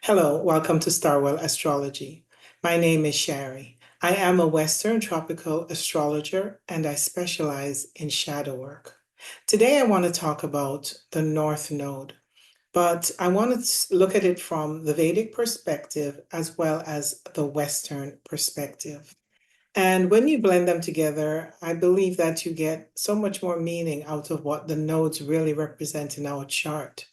Hello, welcome to Starwell Astrology. My name is Shari. I am a Western tropical astrologer and I specialize in shadow work. Today I want to talk about the North Node, but I want to look at it from the Vedic perspective as well as the Western perspective. And when you blend them together, I believe that you get so much more meaning out of what the nodes really represent in our chart.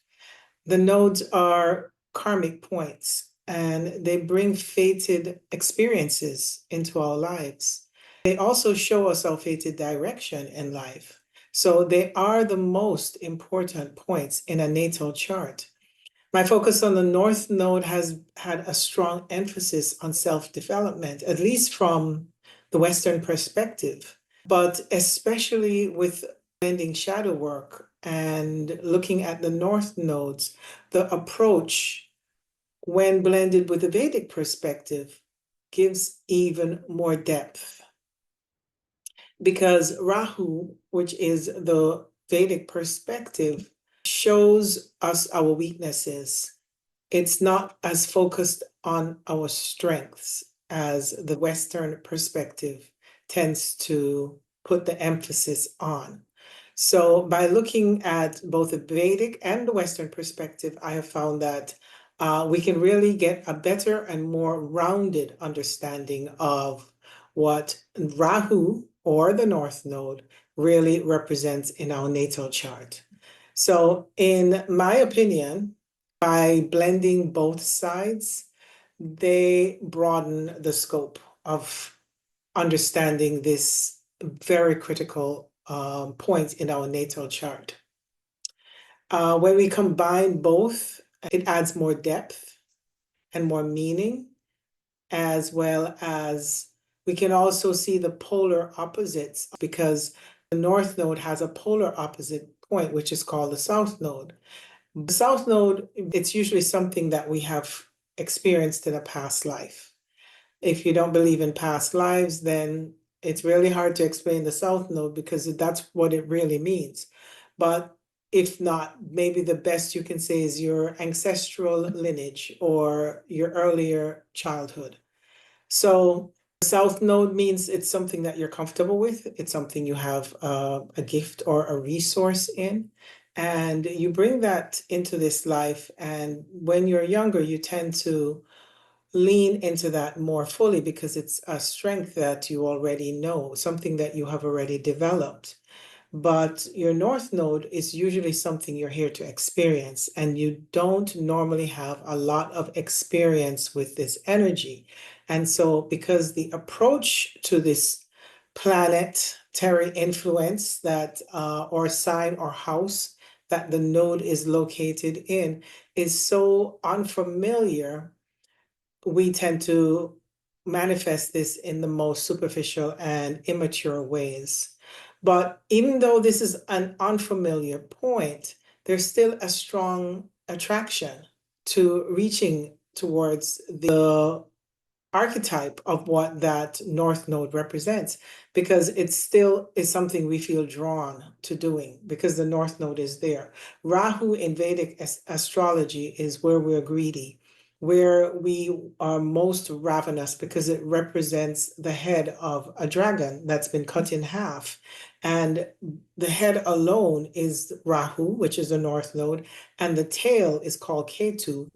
The nodes are karmic points and they bring fated experiences into our lives. They also show us our fated direction in life. So they are the most important points in a natal chart. My focus on the North Node has had a strong emphasis on self-development, at least from the Western perspective, but especially with blending shadow work and looking at the North Nodes, the approach, when blended with the Vedic perspective, gives even more depth. Because Rahu, which is the Vedic perspective, shows us our weaknesses. It's not as focused on our strengths as the Western perspective tends to put the emphasis on. So by looking at both the Vedic and the Western perspective, I have found that we can really get a better and more rounded understanding of what Rahu or the North Node really represents in our natal chart. So in my opinion, by blending both sides, they broaden the scope of understanding this very critical point in our natal chart. When we combine both, it adds more depth and more meaning, as well as we can also see the polar opposites because the North Node has a polar opposite point, which is called the South Node. The South Node, it's usually something that we have experienced in a past life. If you don't believe in past lives, then it's really hard to explain the South Node because that's what it really means. But if not, maybe the best you can say is your ancestral lineage or your earlier childhood. So the South Node means it's something that you're comfortable with. It's something you have a gift or a resource in. And you bring that into this life. And when you're younger, you tend to lean into that more fully because it's a strength that you already know, something that you have already developed. But your North Node is usually something you're here to experience, and you don't normally have a lot of experience with this energy. And so, because the approach to this planetary influence that, or sign or house that the node is located in is so unfamiliar, we tend to manifest this in the most superficial and immature ways. But even though this is an unfamiliar point, there's still a strong attraction to reaching towards the archetype of what that North Node represents, because it still is something we feel drawn to doing because the North Node is there. Rahu in Vedic astrology is where we're greedy, where we are most ravenous because it represents the head of a dragon that's been cut in half. And the head alone is Rahu, which is the North Node, and the tail is called Ketu,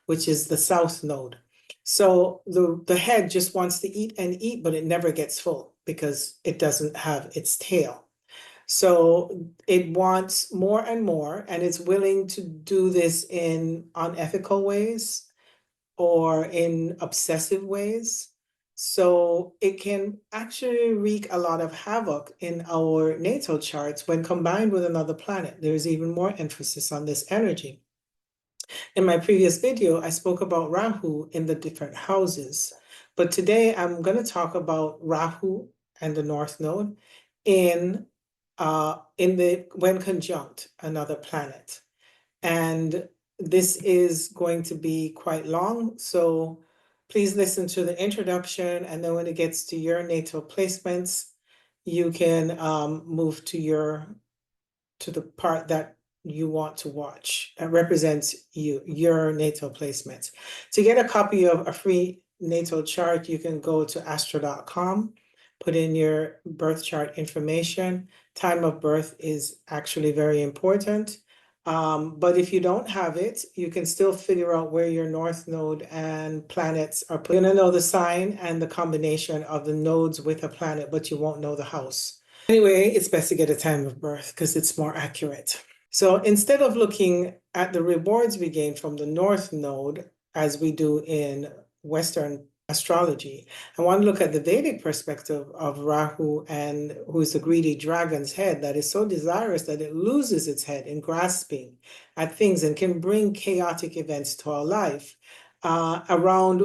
which is the South Node. So the head just wants to eat and eat, but it never gets full because it doesn't have its tail. So it wants more and more, and it's willing to do this in unethical ways or in obsessive ways. So it can actually wreak a lot of havoc in our natal charts when combined with another planet. There's even more emphasis on this energy. In my previous video, I spoke about Rahu in the different houses, but today I'm going to talk about Rahu and the North Node in the when conjunct another planet. And this is going to be quite long, so please listen to the introduction, and then when it gets to your natal placements, you can move to the part that you want to watch. It represents you, your natal placements. To get a copy of a free natal chart, you can go to astro.com, put in your birth chart information. Time of birth is actually very important. But if you don't have it, you can still figure out where your north node and planets are. You're going to know the sign and the combination of the nodes with a planet, but you won't know the house. Anyway, it's best to get a time of birth because it's more accurate. So instead of looking at the rewards we gain from the north node, as we do in Western astrology, I want to look at the Vedic perspective of Rahu, and who is the greedy dragon's head that is so desirous that it loses its head in grasping at things and can bring chaotic events to our life around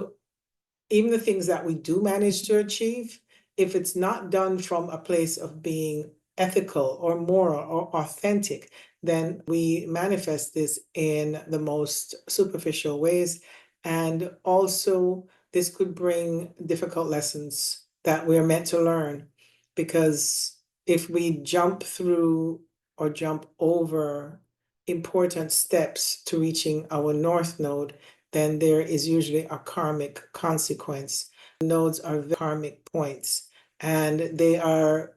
even the things that we do manage to achieve. If it's not done from a place of being ethical or moral or authentic, then we manifest this in the most superficial ways. And also, this could bring difficult lessons that we're meant to learn, because if we jump through or jump over important steps to reaching our north node, then there is usually a karmic consequence. Nodes are karmic points, and they are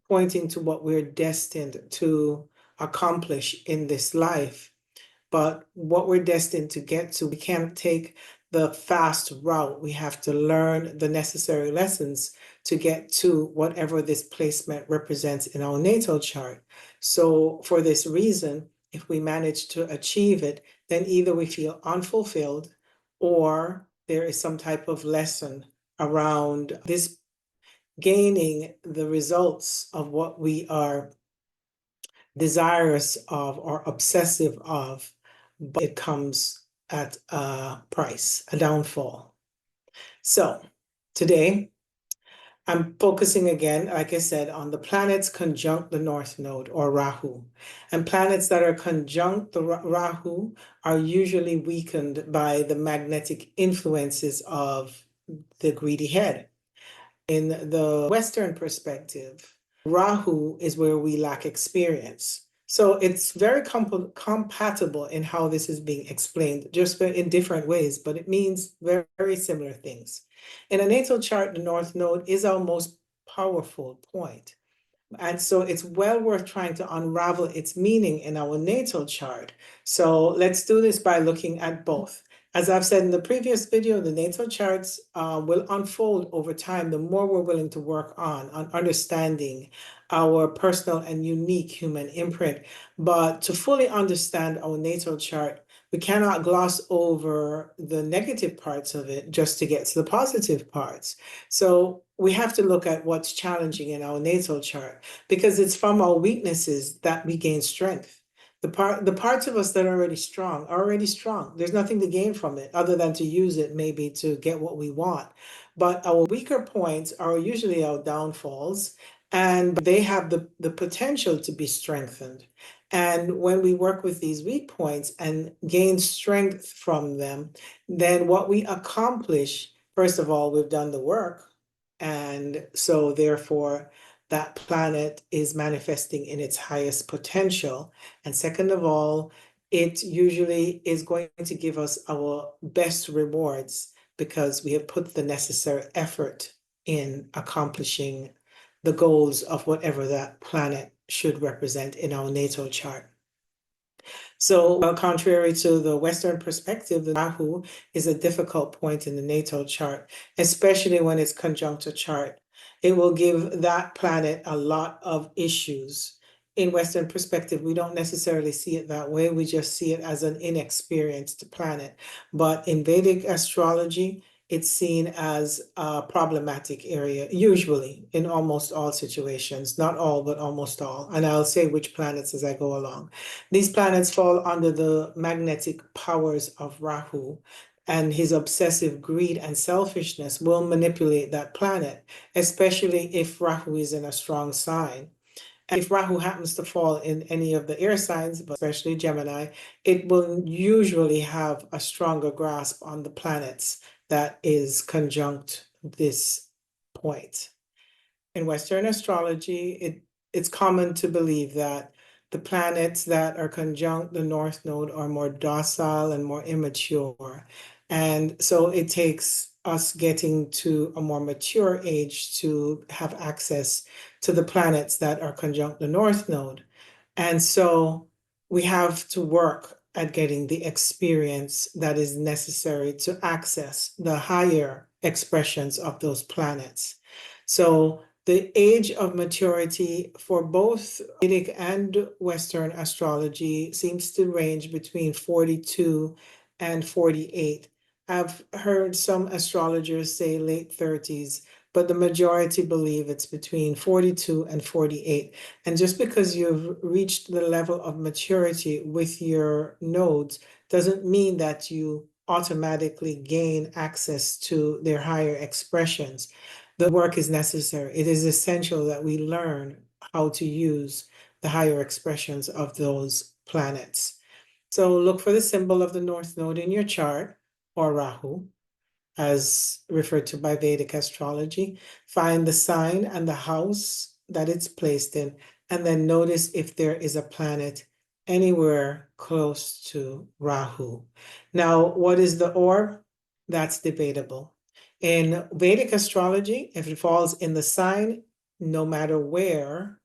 pointing to what we're destined to accomplish in this life. But what we're destined to get to, we can't take the fast route. We have to learn the necessary lessons to get to whatever this placement represents in our natal chart. So for this reason, if we manage to achieve it, then either we feel unfulfilled or there is some type of lesson around this gaining the results of what we are desirous of or obsessive of, but it comes at a price, a downfall. So today, I'm focusing again, like I said, on the planets conjunct the North Node, or Rahu. And planets that are conjunct the Rahu are usually weakened by the magnetic influences of the greedy head. In the Western perspective, Rahu is where we lack experience. So it's very compatible in how this is being explained, just in different ways, but it means very, very similar things. In a natal chart, the North Node is our most powerful point. And so it's well worth trying to unravel its meaning in our natal chart. So let's do this by looking at both. As I've said in the previous video, the natal charts will unfold over time the more we're willing to work on understanding our personal and unique human imprint. But to fully understand our natal chart, we cannot gloss over the negative parts of it just to get to the positive parts. So we have to look at what's challenging in our natal chart, because it's from our weaknesses that we gain strength. The parts of us that are already strong are already strong. There's nothing to gain from it other than to use it maybe to get what we want. But our weaker points are usually our downfalls, and they have the potential to be strengthened. And when we work with these weak points and gain strength from them, then what we accomplish, first of all, we've done the work. And so therefore, that planet is manifesting in its highest potential. And second of all, it usually is going to give us our best rewards because we have put the necessary effort in accomplishing the goals of whatever that planet should represent in our natal chart. So, contrary to the Western perspective, the Rahu is a difficult point in the natal chart, especially when it's conjunct a chart. It will give that planet a lot of issues. In Western perspective, we don't necessarily see it that way. We just see it as an inexperienced planet. But in Vedic astrology, it's seen as a problematic area, usually in almost all situations, not all, but almost all. And I'll say which planets as I go along. These planets fall under the magnetic powers of Rahu, and his obsessive greed and selfishness will manipulate that planet, especially if Rahu is in a strong sign. And if Rahu happens to fall in any of the air signs, but especially Gemini, it will usually have a stronger grasp on the planets that is conjunct this point. In Western astrology, it's common to believe that The planets that are conjunct the North Node are more docile and more immature. And so it takes us getting to a more mature age to have access to the planets that are conjunct the North Node. And so we have to work at getting the experience that is necessary to access the higher expressions of those planets. So the age of maturity for both Vedic and Western astrology seems to range between 42 and 48. I've heard some astrologers say late 30s, but the majority believe it's between 42 and 48. And just because you've reached the level of maturity with your nodes doesn't mean that you automatically gain access to their higher expressions. The work is necessary. It is essential that we learn how to use the higher expressions of those planets. So look for the symbol of the North Node in your chart, or Rahu, as referred to by Vedic astrology. Find the sign and the house that it's placed in, and then notice if there is a planet anywhere close to Rahu. Now, what is the orb? That's debatable. In Vedic astrology, if it falls in the sign, no matter where,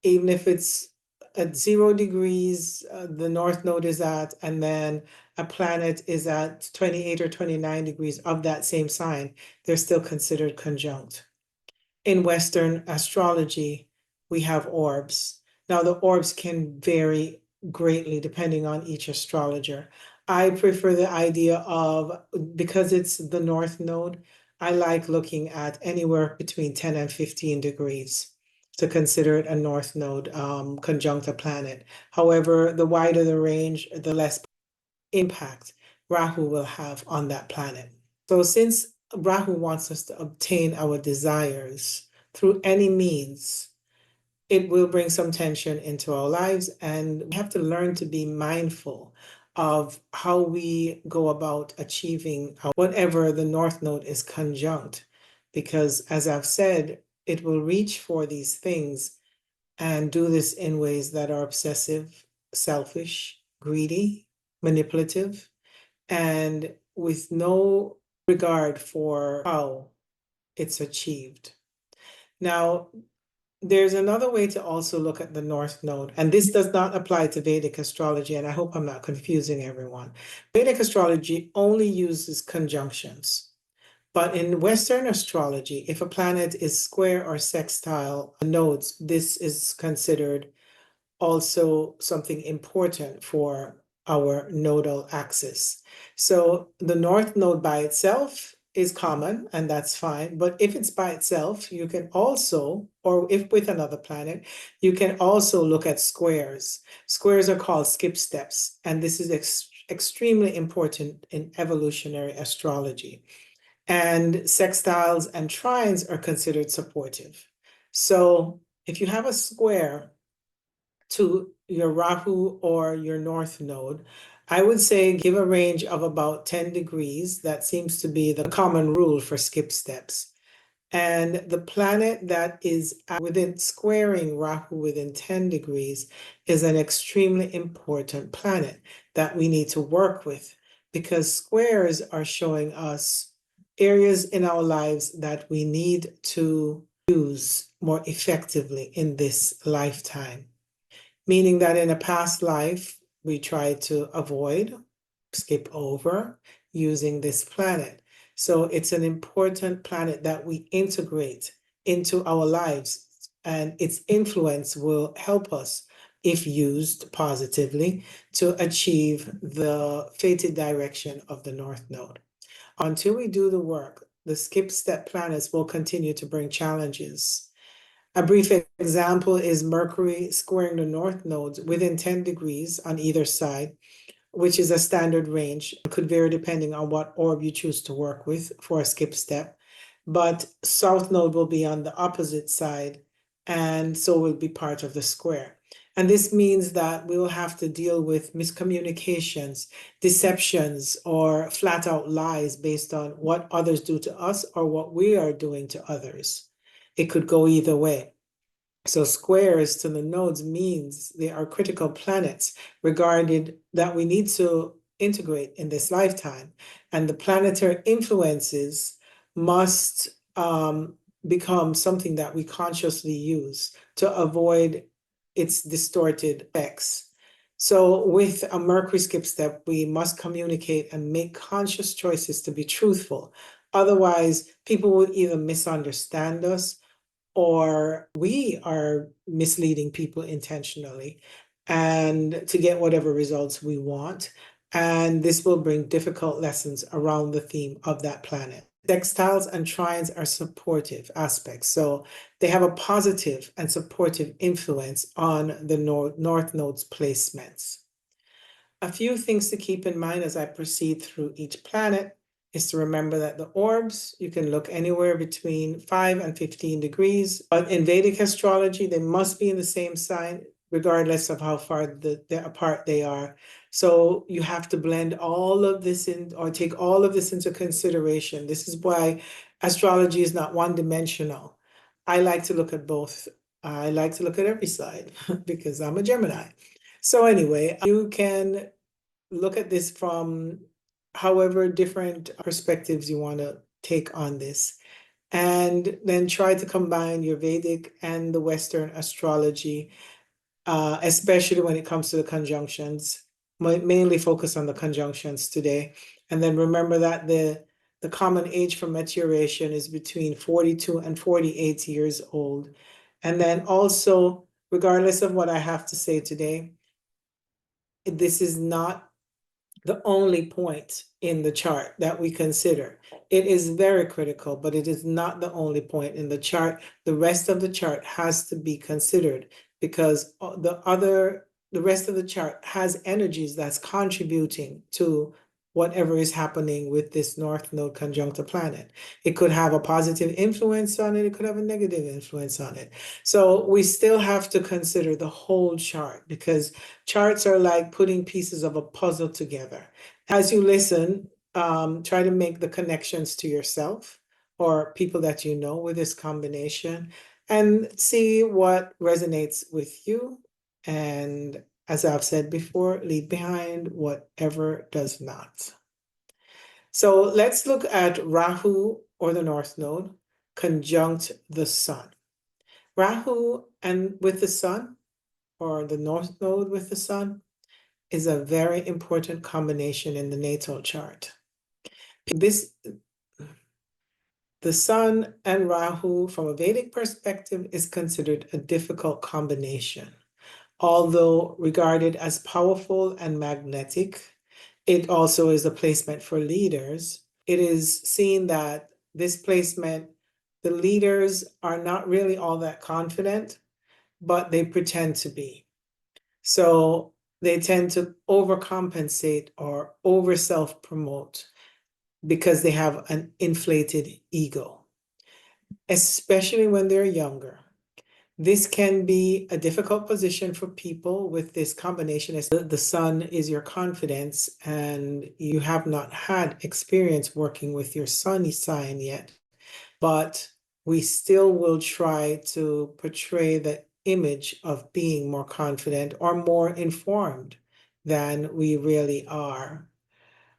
even if it's at 0 degrees, the North Node is at, and then a planet is at 28 or 29 degrees of that same sign, they're still considered conjunct. In Western astrology, we have orbs. Now, the orbs can vary greatly depending on each astrologer. I prefer the idea of, because it's the North Node, I like looking at anywhere between 10 and 15 degrees to consider it a North Node conjunct a planet. However, the wider the range, the less impact Rahu will have on that planet. So since Rahu wants us to obtain our desires through any means, it will bring some tension into our lives, and we have to learn to be mindful of how we go about achieving whatever the North Node is conjunct. Because as I've said, it will reach for these things and do this in ways that are obsessive, selfish, greedy, manipulative, and with no regard for how it's achieved. Now, there's another way to also look at the North Node, and this does not apply to Vedic astrology, and I hope I'm not confusing everyone. Vedic astrology only uses conjunctions. But in Western astrology, if a planet is square or sextile nodes, this is considered also something important for our nodal axis. So the North Node by itself is common, and that's fine. But if it's by itself, you can also, or if with another planet, you can also look at squares. Squares are called skip steps, and this is extremely important in evolutionary astrology. And sextiles and trines are considered supportive. So if you have a square to your Rahu or your North Node, I would say give a range of about 10 degrees. That seems to be the common rule for skip steps. And the planet that is within squaring Rahu within 10 degrees is an extremely important planet that we need to work with, because squares are showing us areas in our lives that we need to use more effectively in this lifetime. Meaning that in a past life, we tried to avoid, skip over using this planet. So it's an important planet that we integrate into our lives, and its influence will help us, if used positively, to achieve the fated direction of the North Node. Until we do the work, the skip step planets will continue to bring challenges. A brief example is Mercury squaring the North nodes within 10 degrees on either side, which is a standard range. It could vary depending on what orb you choose to work with for a skip step. But South node will be on the opposite side, and so will be part of the square. And this means that we will have to deal with miscommunications, deceptions, or flat out lies based on what others do to us or what we are doing to others. It could go either way. So squares to the nodes means they are critical planets regarded that we need to integrate in this lifetime. And the planetary influences must become something that we consciously use to avoid its distorted effects. So with a Mercury skip step, we must communicate and make conscious choices to be truthful. Otherwise, people would either misunderstand us or we are misleading people intentionally and to get whatever results we want. And this will bring difficult lessons around the theme of that planet. Sextiles and trines are supportive aspects. So they have a positive and supportive influence on the North Node's placements. A few things to keep in mind as I proceed through each planet is to remember that the orbs, you can look anywhere between 5 and 15 degrees. But in Vedic astrology, they must be in the same sign, regardless of how far apart they are. So you have to blend all of this in, or take all of this into consideration. This is why astrology is not one-dimensional. I like to look at both. I like to look at every side because I'm a Gemini. So anyway, you can look at this from however different perspectives you want to take on this. And then try to combine your Vedic and the Western astrology, especially when it comes to the conjunctions. Mainly focus on the conjunctions today. And then remember that the common age for maturation is between 42 and 48 years old. And then also, regardless of what I have to say today, this is not the only point in the chart that we consider. It is very critical, but it is not the only point in the chart. The rest of the chart has to be considered because the rest of the chart has energies that's contributing to whatever is happening with this North Node conjunct a planet. It could have a positive influence on it. It could have a negative influence on it. So we still have to consider the whole chart because charts are like putting pieces of a puzzle together. As you listen, try to make the connections to yourself or people that you know with this combination and see what resonates with you. And as I've said before, leave behind whatever does not. So let's look at Rahu or the North Node conjunct the Sun. Rahu and with the Sun, or the North Node with the Sun, is a very important combination in the natal chart. The Sun and Rahu, from a Vedic perspective, is considered a difficult combination. Although regarded as powerful and magnetic, it also is a placement for leaders. It is seen that this placement, the leaders are not really all that confident, but they pretend to be. So they tend to overcompensate or over self-promote because they have an inflated ego, especially when they're younger. This can be a difficult position for people with this combination as the Sun is your confidence and you have not had experience working with your Sun sign yet, but we still will try to portray the image of being more confident or more informed than we really are.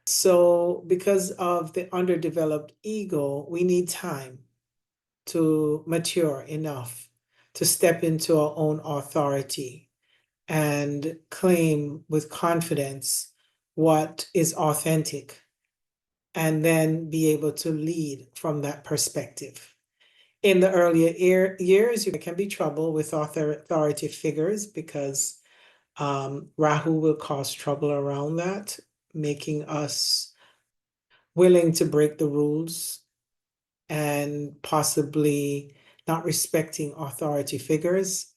So because of the underdeveloped ego, we need time to mature enough to step into our own authority and claim with confidence what is authentic, and then be able to lead from that perspective. In the earlier years, there can be trouble with authority figures because Rahu will cause trouble around that, making us willing to break the rules and possibly not respecting authority figures.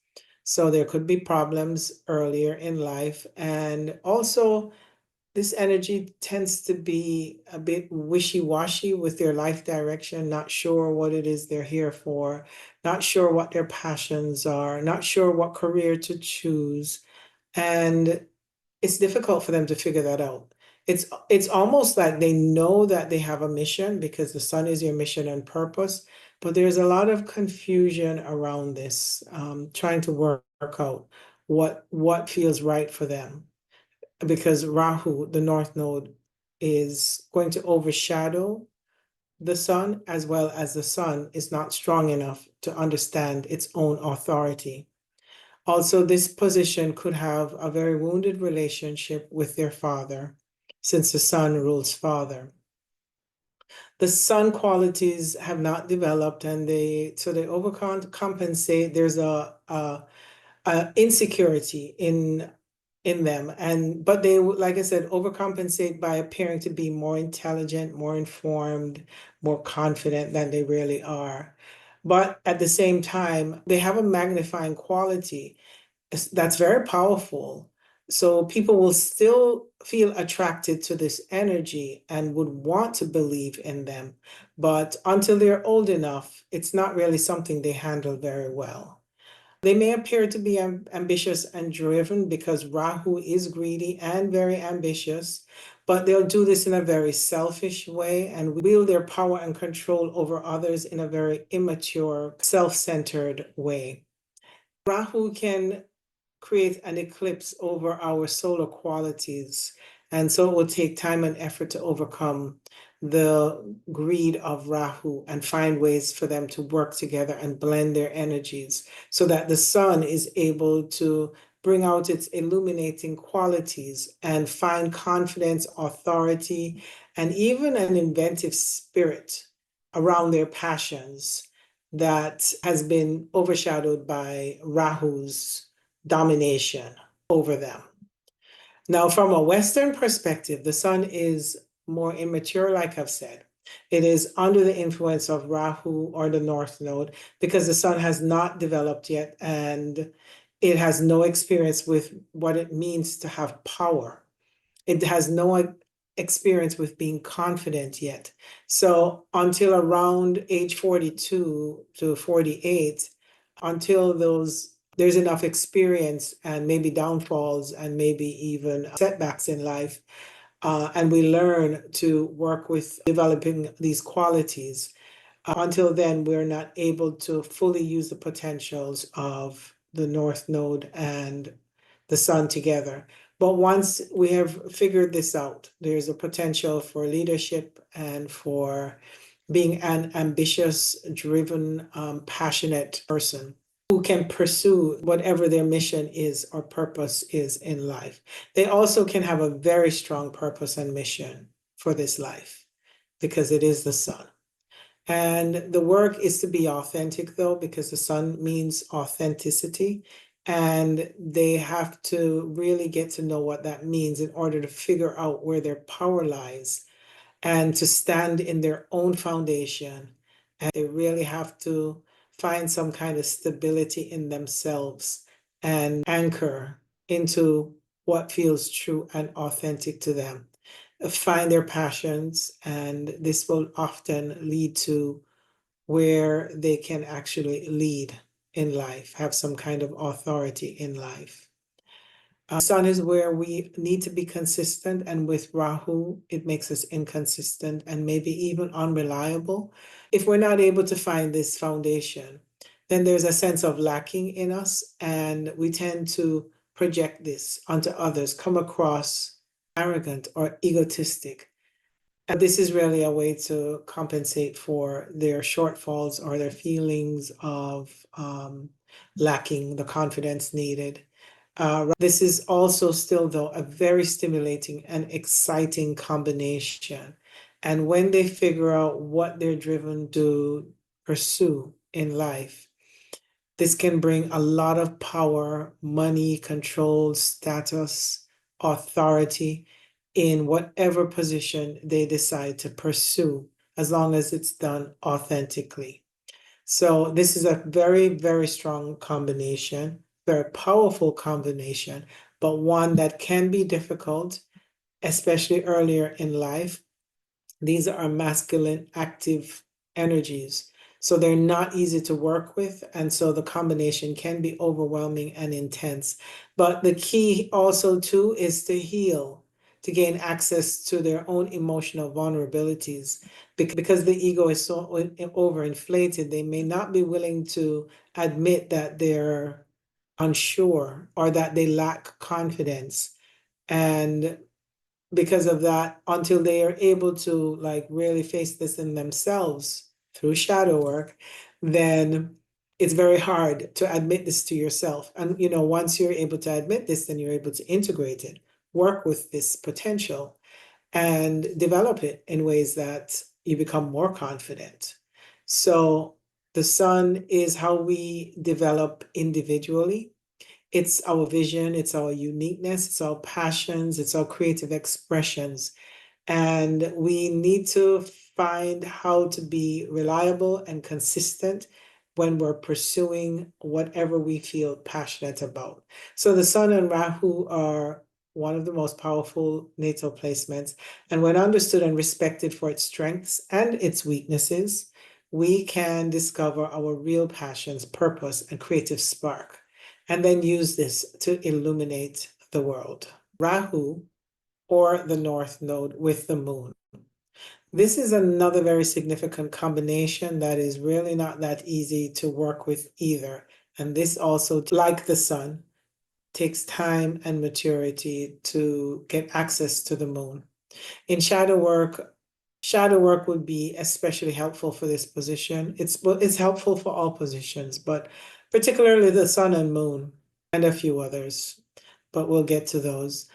So there could be problems earlier in life. And also, this energy tends to be a bit wishy-washy with their life direction, not sure what it is they're here for, not sure what their passions are, not sure what career to choose. And it's difficult for them to figure that out. It's almost like they know that they have a mission because the Sun is your mission and purpose, But there's a lot of confusion around this, trying to work out what feels right for them. Because Rahu, the North Node, is going to overshadow the sun, as well as the sun is not strong enough to understand its own authority. Also, this position could have a very wounded relationship with their father, since the sun rules father. The sun qualities have not developed, and they overcompensate. There's a insecurity in them, but they, like I said, overcompensate by appearing to be more intelligent, more informed, more confident than they really are. But at the same time, they have a magnifying quality that's very powerful. So people will still feel attracted to this energy and would want to believe in them. But until they're old enough, it's not really something they handle very well. They may appear to be ambitious and driven because Rahu is greedy and very ambitious, but they'll do this in a very selfish way and wield their power and control over others in a very immature, self-centered way. Rahu can create an eclipse over our solar qualities. And so it will take time and effort to overcome the greed of Rahu and find ways for them to work together and blend their energies so that the sun is able to bring out its illuminating qualities and find confidence, authority, and even an inventive spirit around their passions that has been overshadowed by Rahu's domination over them. Now, from a Western perspective, the sun is more immature, like I've said. It is under the influence of Rahu or the North Node because the sun has not developed yet and it has no experience with what it means to have power. It has no experience with being confident yet. So until around age 42 to 48, until there's enough experience and maybe downfalls and maybe even setbacks in life, and we learn to work with developing these qualities. Until then, we're not able to fully use the potentials of the North Node and the sun together. But once we have figured this out, there's a potential for leadership and for being an ambitious, driven, passionate person who can pursue whatever their mission is or purpose is in life. They also can have a very strong purpose and mission for this life because it is the sun. And the work is to be authentic, though, because the sun means authenticity. And they have to really get to know what that means in order to figure out where their power lies and to stand in their own foundation. And they really have to find some kind of stability in themselves and anchor into what feels true and authentic to them. Find their passions, and this will often lead to where they can actually lead in life, have some kind of authority in life. Sun is where we need to be consistent, and with Rahu, it makes us inconsistent and maybe even unreliable. If we're not able to find this foundation, then there's a sense of lacking in us, and we tend to project this onto others, come across arrogant or egotistic. And this is really a way to compensate for their shortfalls or their feelings of lacking the confidence needed. This is also still, though, a very stimulating and exciting combination. And when they figure out what they're driven to pursue in life, this can bring a lot of power, money, control, status, authority in whatever position they decide to pursue, as long as it's done authentically. So this is a very, very strong combination, very powerful combination, but one that can be difficult, especially earlier in life. These are masculine, active energies. So they're not easy to work with. And so the combination can be overwhelming and intense. But the key also, too, is to heal. to gain access to their own emotional vulnerabilities. Because the ego is so overinflated, they may not be willing to admit that they're unsure or that they lack confidence. And because of that, until they are able to like really face this in themselves through shadow work, then it's very hard to admit this to yourself. And once you're able to admit this, then you're able to integrate it, work with this potential, and develop it in ways that you become more confident. So the sun is how we develop individually. It's our vision, it's our uniqueness, it's our passions, it's our creative expressions. And we need to find how to be reliable and consistent when we're pursuing whatever we feel passionate about. So the Sun and Rahu are one of the most powerful natal placements. And when understood and respected for its strengths and its weaknesses, we can discover our real passions, purpose, and creative spark, and then use this to illuminate the world. Rahu, or the North Node with the Moon. This is another very significant combination that is really not that easy to work with either. And this also, like the Sun, takes time and maturity to get access to the Moon. In shadow work would be especially helpful for this position. It's helpful for all positions, but particularly the Sun and Moon and a few others, but we'll get to those.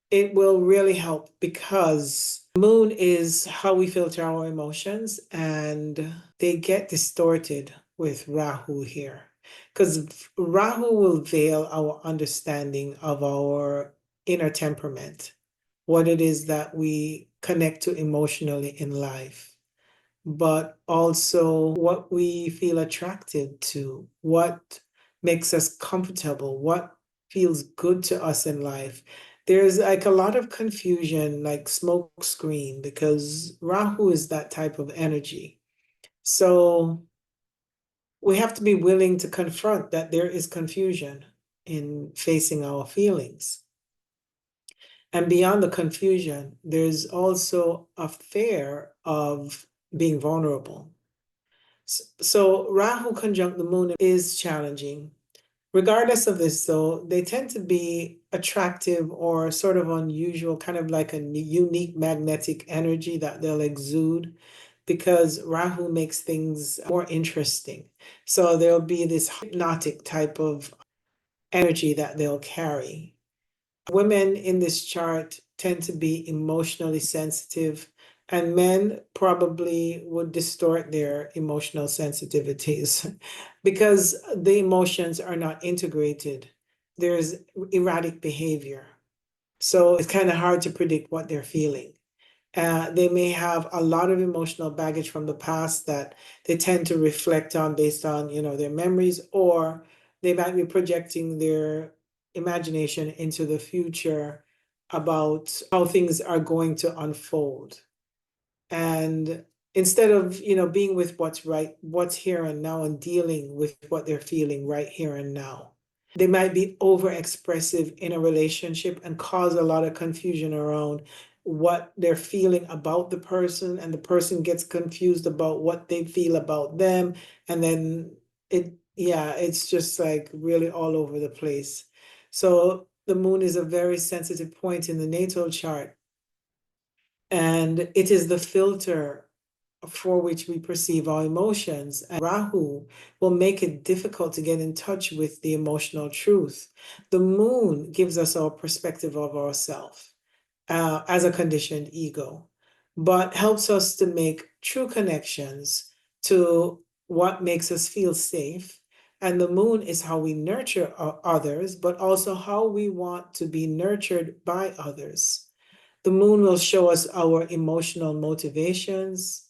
It will really help because Moon is how we filter our emotions, and they get distorted with Rahu here. Because Rahu will veil our understanding of our inner temperament, what it is that we connect to emotionally in life, but also what we feel attracted to, what makes us comfortable, what feels good to us in life. There's like a lot of confusion, like smoke screen, because Rahu is that type of energy. So we have to be willing to confront that there is confusion in facing our feelings. And beyond the confusion, there's also a fear of being vulnerable. So Rahu conjunct the moon is challenging. Regardless of this, though, they tend to be attractive or sort of unusual, kind of like a unique magnetic energy that they'll exude, because Rahu makes things more interesting. So there'll be this hypnotic type of energy that they'll carry. Women in this chart tend to be emotionally sensitive, and men probably would distort their emotional sensitivities because the emotions are not integrated. There's erratic behavior. So it's kind of hard to predict what they're feeling. They may have a lot of emotional baggage from the past that they tend to reflect on based on, their memories, or they might be projecting their imagination into the future about how things are going to unfold. And instead of, being with what's here and now, and dealing with what they're feeling right here and now. They might be over expressive in a relationship and cause a lot of confusion around what they're feeling about the person, and the person gets confused about what they feel about them. And then it's just like really all over the place. So the moon is a very sensitive point in the natal chart, and it is the filter for which we perceive our emotions. And Rahu will make it difficult to get in touch with the emotional truth. The moon gives us our perspective of ourselves as a conditioned ego, but helps us to make true connections to what makes us feel safe. And the moon is how we nurture others, but also how we want to be nurtured by others. The moon will show us our emotional motivations.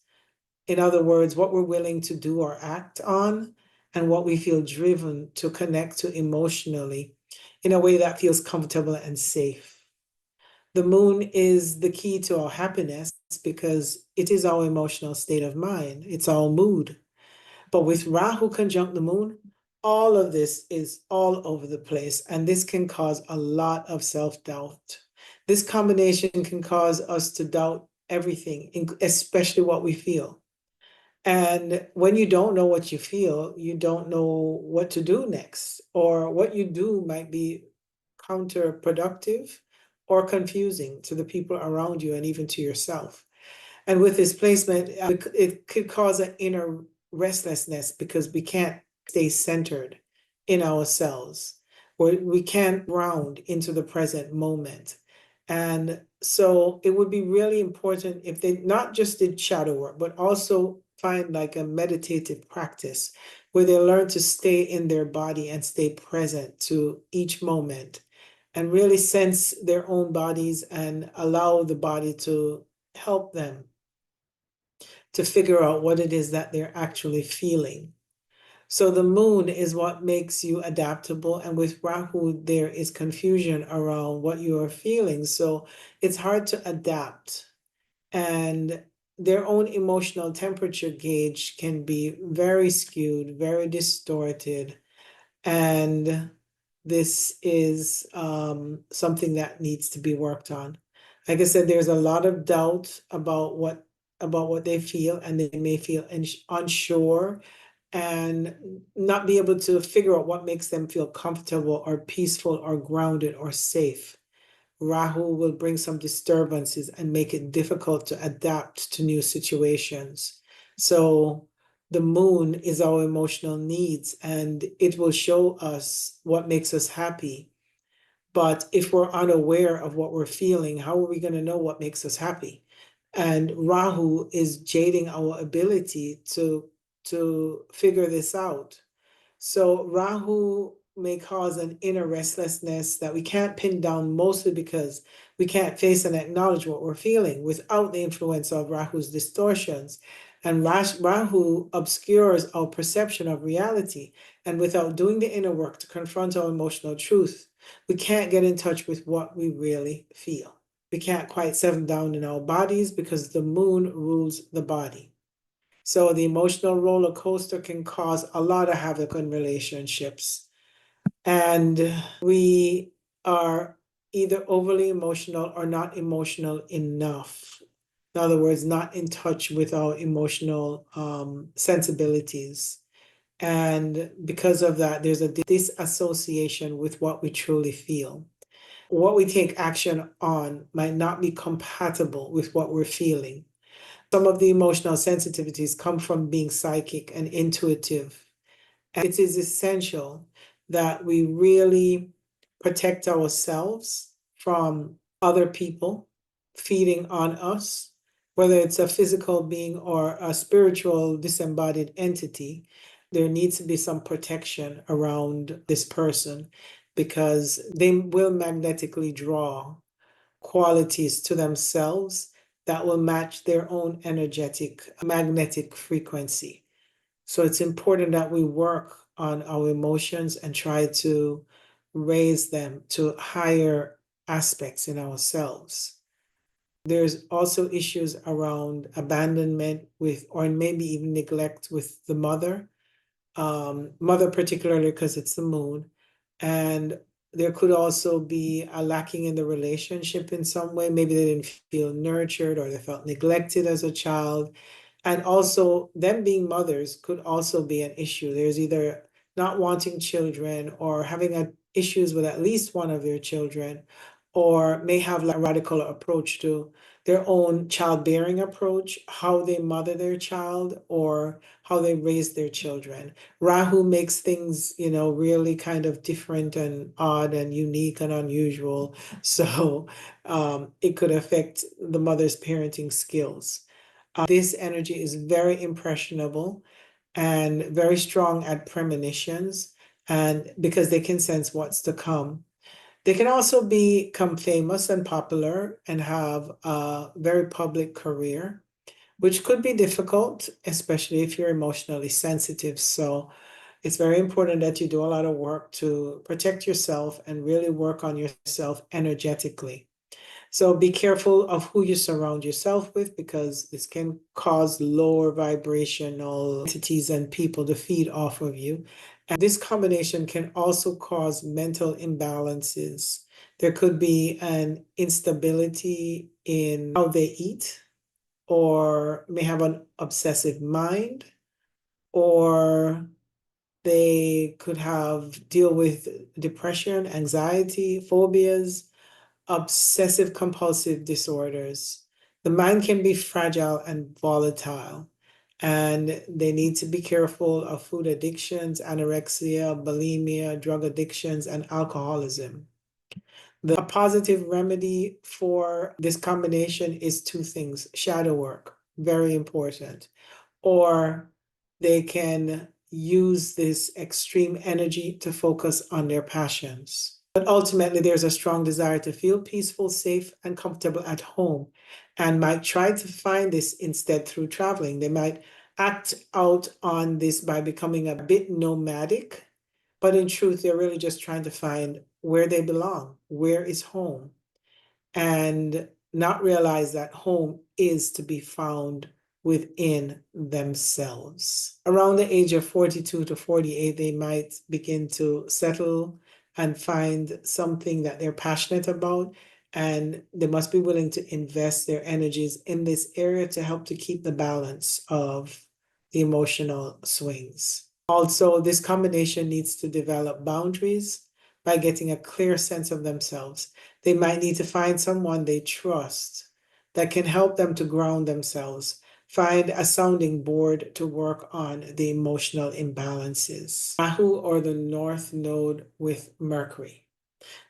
In other words, what we're willing to do or act on, and what we feel driven to connect to emotionally in a way that feels comfortable and safe. The moon is the key to our happiness because it is our emotional state of mind. It's our mood. But with Rahu conjunct the moon, all of this is all over the place, and this can cause a lot of self-doubt. This combination can cause us to doubt everything, especially what we feel. And when you don't know what you feel, you don't know what to do next, or what you do might be counterproductive or confusing to the people around you and even to yourself. And with this placement, it could cause an inner restlessness because we can't stay centered in ourselves, or we can't ground into the present moment. And so it would be really important if they not just did shadow work, but also find like a meditative practice where they learn to stay in their body and stay present to each moment and really sense their own bodies and allow the body to help them to figure out what it is that they're actually feeling. So the moon is what makes you adaptable. And with Rahu, there is confusion around what you are feeling. So it's hard to adapt. And their own emotional temperature gauge can be very skewed, very distorted. And this is something that needs to be worked on. Like I said, there's a lot of doubt about what they feel, and they may feel unsure and not be able to figure out what makes them feel comfortable or peaceful or grounded or safe. Rahu will bring some disturbances and make it difficult to adapt to new situations. So the moon is our emotional needs, and it will show us what makes us happy. But if we're unaware of what we're feeling, how are we going to know what makes us happy? And Rahu is jading our ability to figure this out. So Rahu may cause an inner restlessness that we can't pin down, mostly because we can't face and acknowledge what we're feeling without the influence of Rahu's distortions. And Rahu obscures our perception of reality. And without doing the inner work to confront our emotional truth, we can't get in touch with what we really feel. We can't quite settle down in our bodies because the moon rules the body. So the emotional roller coaster can cause a lot of havoc in relationships. And we are either overly emotional or not emotional enough. In other words, not in touch with our emotional sensibilities. And because of that, there's a disassociation with what we truly feel. What we take action on might not be compatible with what we're feeling. Some of the emotional sensitivities come from being psychic and intuitive. And it is essential that we really protect ourselves from other people feeding on us, whether it's a physical being or a spiritual disembodied entity. There needs to be some protection around this person because they will magnetically draw qualities to themselves that will match their own energetic magnetic frequency. So it's important that we work on our emotions and try to raise them to higher aspects in ourselves. There's also issues around abandonment with, or maybe even neglect with the mother, mother particularly because it's the moon. And there could also be a lacking in the relationship in some way. Maybe they didn't feel nurtured or they felt neglected as a child. And also, them being mothers could also be an issue. There's either not wanting children or having issues with at least one of their children, or may have like a radical approach to their own childbearing approach, how they mother their child or how they raise their children. Rahu makes things, really kind of different and odd and unique and unusual. So it could affect the mother's parenting skills. This energy is very impressionable and very strong at premonitions, and because they can sense what's to come. They can also become famous and popular and have a very public career, which could be difficult, especially if you're emotionally sensitive. So it's very important that you do a lot of work to protect yourself and really work on yourself energetically. So be careful of who you surround yourself with, because this can cause lower vibrational entities and people to feed off of you. And this combination can also cause mental imbalances There could be an instability in how they eat, or may have an obsessive mind, or they could have deal with depression, anxiety, phobias, obsessive compulsive disorders. The mind can be fragile and volatile, and they need to be careful of food addictions, anorexia, bulimia, drug addictions, and alcoholism. The positive remedy for this combination is two things: shadow work, very important, or they can use this extreme energy to focus on their passions. But ultimately, there's a strong desire to feel peaceful, safe, and comfortable at home, and might try to find this instead through traveling. They might act out on this by becoming a bit nomadic, but in truth, they're really just trying to find where they belong, where is home, and not realize that home is to be found within themselves. Around the age of 42 to 48, they might begin to settle and find something that they're passionate about, and they must be willing to invest their energies in this area to help to keep the balance of the emotional swings. Also, this combination needs to develop boundaries by getting a clear sense of themselves. They might need to find someone they trust that can help them to ground themselves, find a sounding board to work on the emotional imbalances. Rahu, or the North Node with Mercury.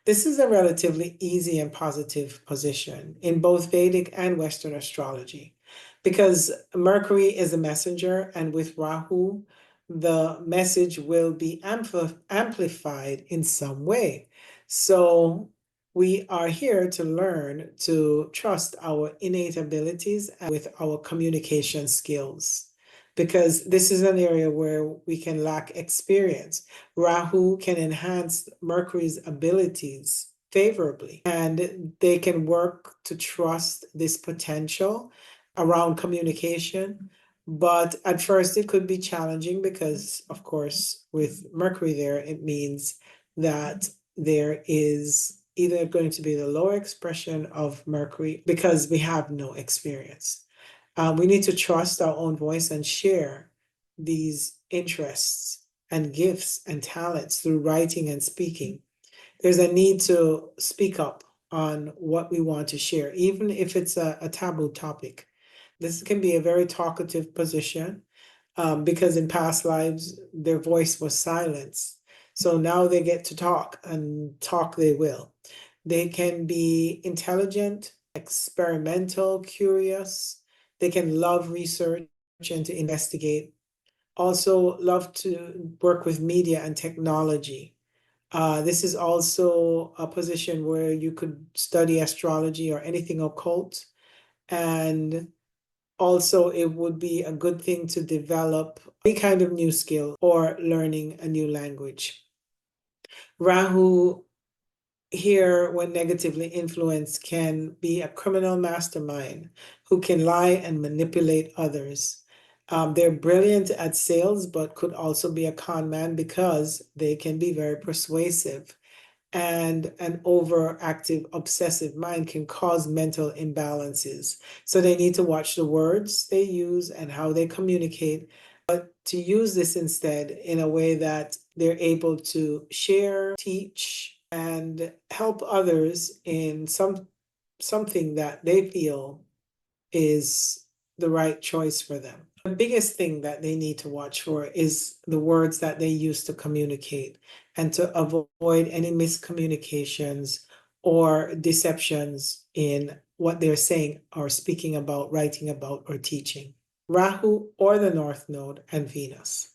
This is a relatively easy and positive position in both Vedic and Western astrology, because Mercury is a messenger, and with Rahu, the message will be amplified in some way. So we are here to learn to trust our innate abilities and with our communication skills, because this is an area where we can lack experience. Rahu can enhance Mercury's abilities favorably, and they can work to trust this potential around communication. But at first, it could be challenging because, of course, with Mercury there, it means that there is either going to be the lower expression of Mercury because we have no experience. We need to trust our own voice and share these interests and gifts and talents through writing and speaking. There's a need to speak up on what we want to share, even if it's a taboo topic. This can be a very talkative position, because in past lives, their voice was silenced. So now they get to talk, and talk they will. They can be intelligent, experimental, curious. They can love research and to investigate. Also, love to work with media and technology. This is also a position where you could study astrology or anything occult. And also, it would be a good thing to develop any kind of new skill or learning a new language. Rahu here, when negatively influenced, can be a criminal mastermind who can lie and manipulate others. They're brilliant at sales, but could also be a con man because they can be very persuasive. And an overactive, obsessive mind can cause mental imbalances. So they need to watch the words they use and how they communicate, but to use this instead in a way that they're able to share, teach, and help others in something that they feel is the right choice for them. The biggest thing that they need to watch for is the words that they use to communicate, and to avoid any miscommunications or deceptions in what they're saying or speaking about, writing about, or teaching. Rahu, or the North Node, and Venus.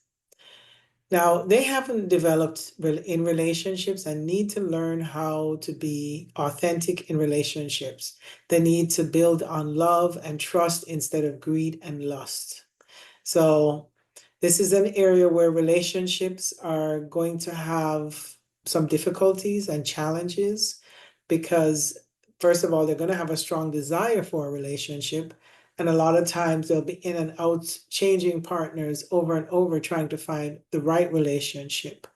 Now, they haven't developed in relationships and need to learn how to be authentic in relationships. They need to build on love and trust instead of greed and lust. So this is an area where relationships are going to have some difficulties and challenges because, first of all, they're going to have a strong desire for a relationship. And a lot of times they'll be in and out, changing partners over and over, trying to find the right relationship.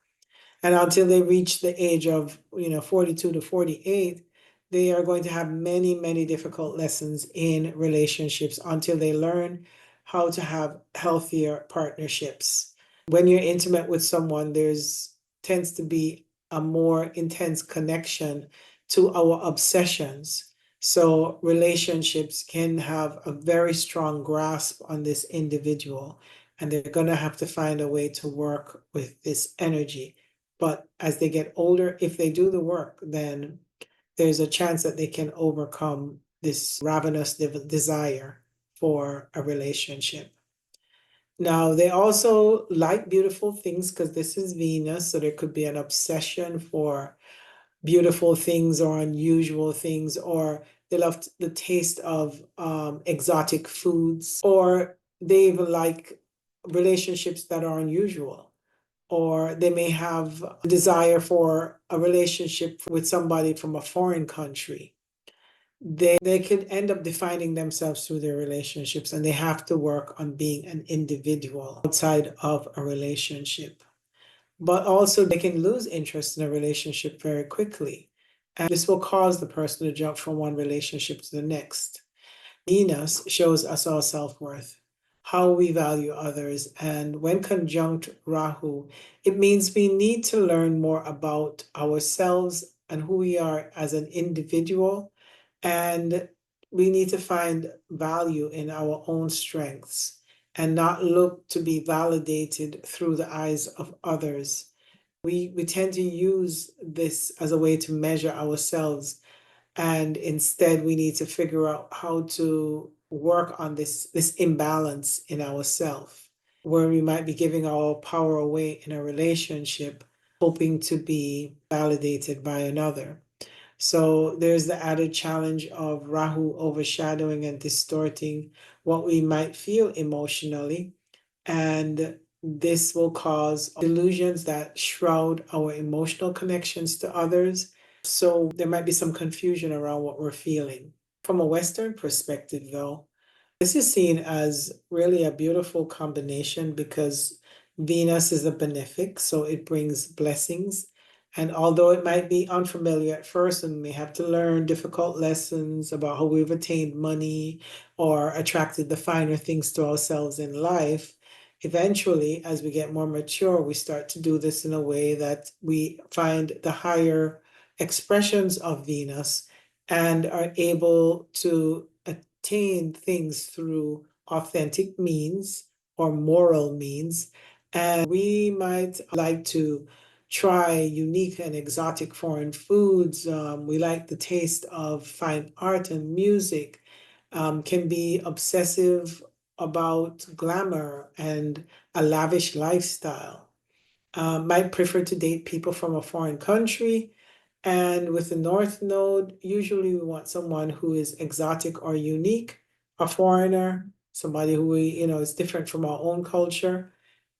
And until they reach the age of, 42 to 48, they are going to have many, many difficult lessons in relationships until they learn how to have healthier partnerships. When you're intimate with someone, there's tends to be a more intense connection to our obsessions. So relationships can have a very strong grasp on this individual, and they're going to have to find a way to work with this energy. But as they get older, if they do the work, then there's a chance that they can overcome this ravenous desire for a relationship. Now, they also like beautiful things because this is Venus, so there could be an obsession for beautiful things or unusual things, or they love the taste of exotic foods, or they even like relationships that are unusual, or they may have a desire for a relationship with somebody from a foreign country. They could end up defining themselves through their relationships, and they have to work on being an individual outside of a relationship. But also, they can lose interest in a relationship very quickly. And this will cause the person to jump from one relationship to the next. Venus shows us our self-worth, how we value others. And when conjunct Rahu, it means we need to learn more about ourselves and who we are as an individual. And we need to find value in our own strengths and not look to be validated through the eyes of others. We tend to use this as a way to measure ourselves, and instead we need to figure out how to work on this imbalance in ourselves, where we might be giving our power away in a relationship, hoping to be validated by another. So there's the added challenge of Rahu overshadowing and distorting what we might feel emotionally. And this will cause delusions that shroud our emotional connections to others. So there might be some confusion around what we're feeling. From a Western perspective, though, this is seen as really a beautiful combination because Venus is a benefic, so it brings blessings. And although it might be unfamiliar at first and we may have to learn difficult lessons about how we've attained money or attracted the finer things to ourselves in life, eventually, as we get more mature, we start to do this in a way that we find the higher expressions of Venus and are able to attain things through authentic means or moral means. And we might like to try unique and exotic foreign foods. We like the taste of fine art and music, can be obsessive about glamour and a lavish lifestyle. Might prefer to date people from a foreign country. And with the North Node, usually we want someone who is exotic or unique, a foreigner, somebody who is different from our own culture.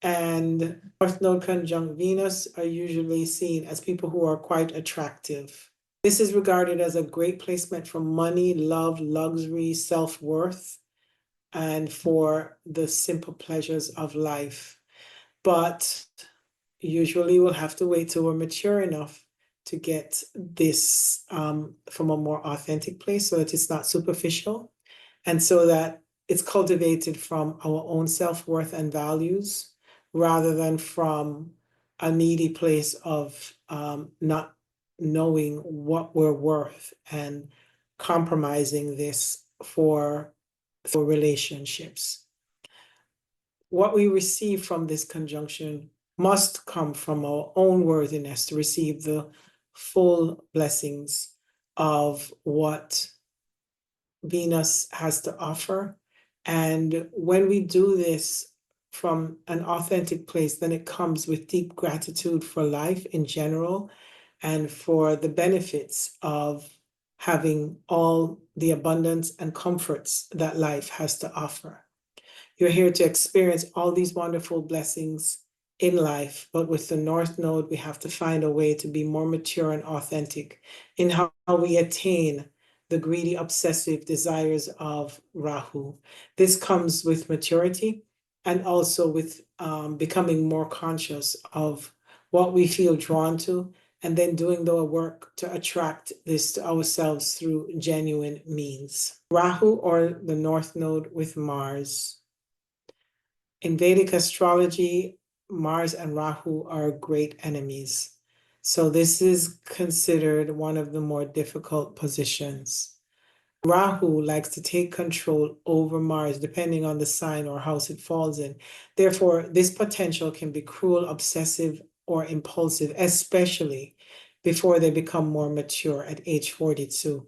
And North Node conjunct Venus are usually seen as people who are quite attractive. This is regarded as a great placement for money, love, luxury, self-worth, and for the simple pleasures of life. But usually we'll have to wait till we're mature enough to get this from a more authentic place so that it's not superficial and so that it's cultivated from our own self-worth and values rather than from a needy place of not knowing what we're worth and compromising this for relationships. What we receive from this conjunction must come from our own worthiness to receive the full blessings of what Venus has to offer. And when we do this from an authentic place, then it comes with deep gratitude for life in general and for the benefits of having all the abundance and comforts that life has to offer. You're here to experience all these wonderful blessings in life, but with the North Node, we have to find a way to be more mature and authentic in how we attain the greedy, obsessive desires of Rahu. This comes with maturity and also with becoming more conscious of what we feel drawn to, and then doing the work to attract this to ourselves through genuine means. Rahu, or the North Node with Mars. In Vedic astrology, Mars and Rahu are great enemies. So this is considered one of the more difficult positions. Rahu likes to take control over Mars depending on the sign or house it falls in. Therefore, this potential can be cruel, obsessive, or impulsive, especially before they become more mature at age 42.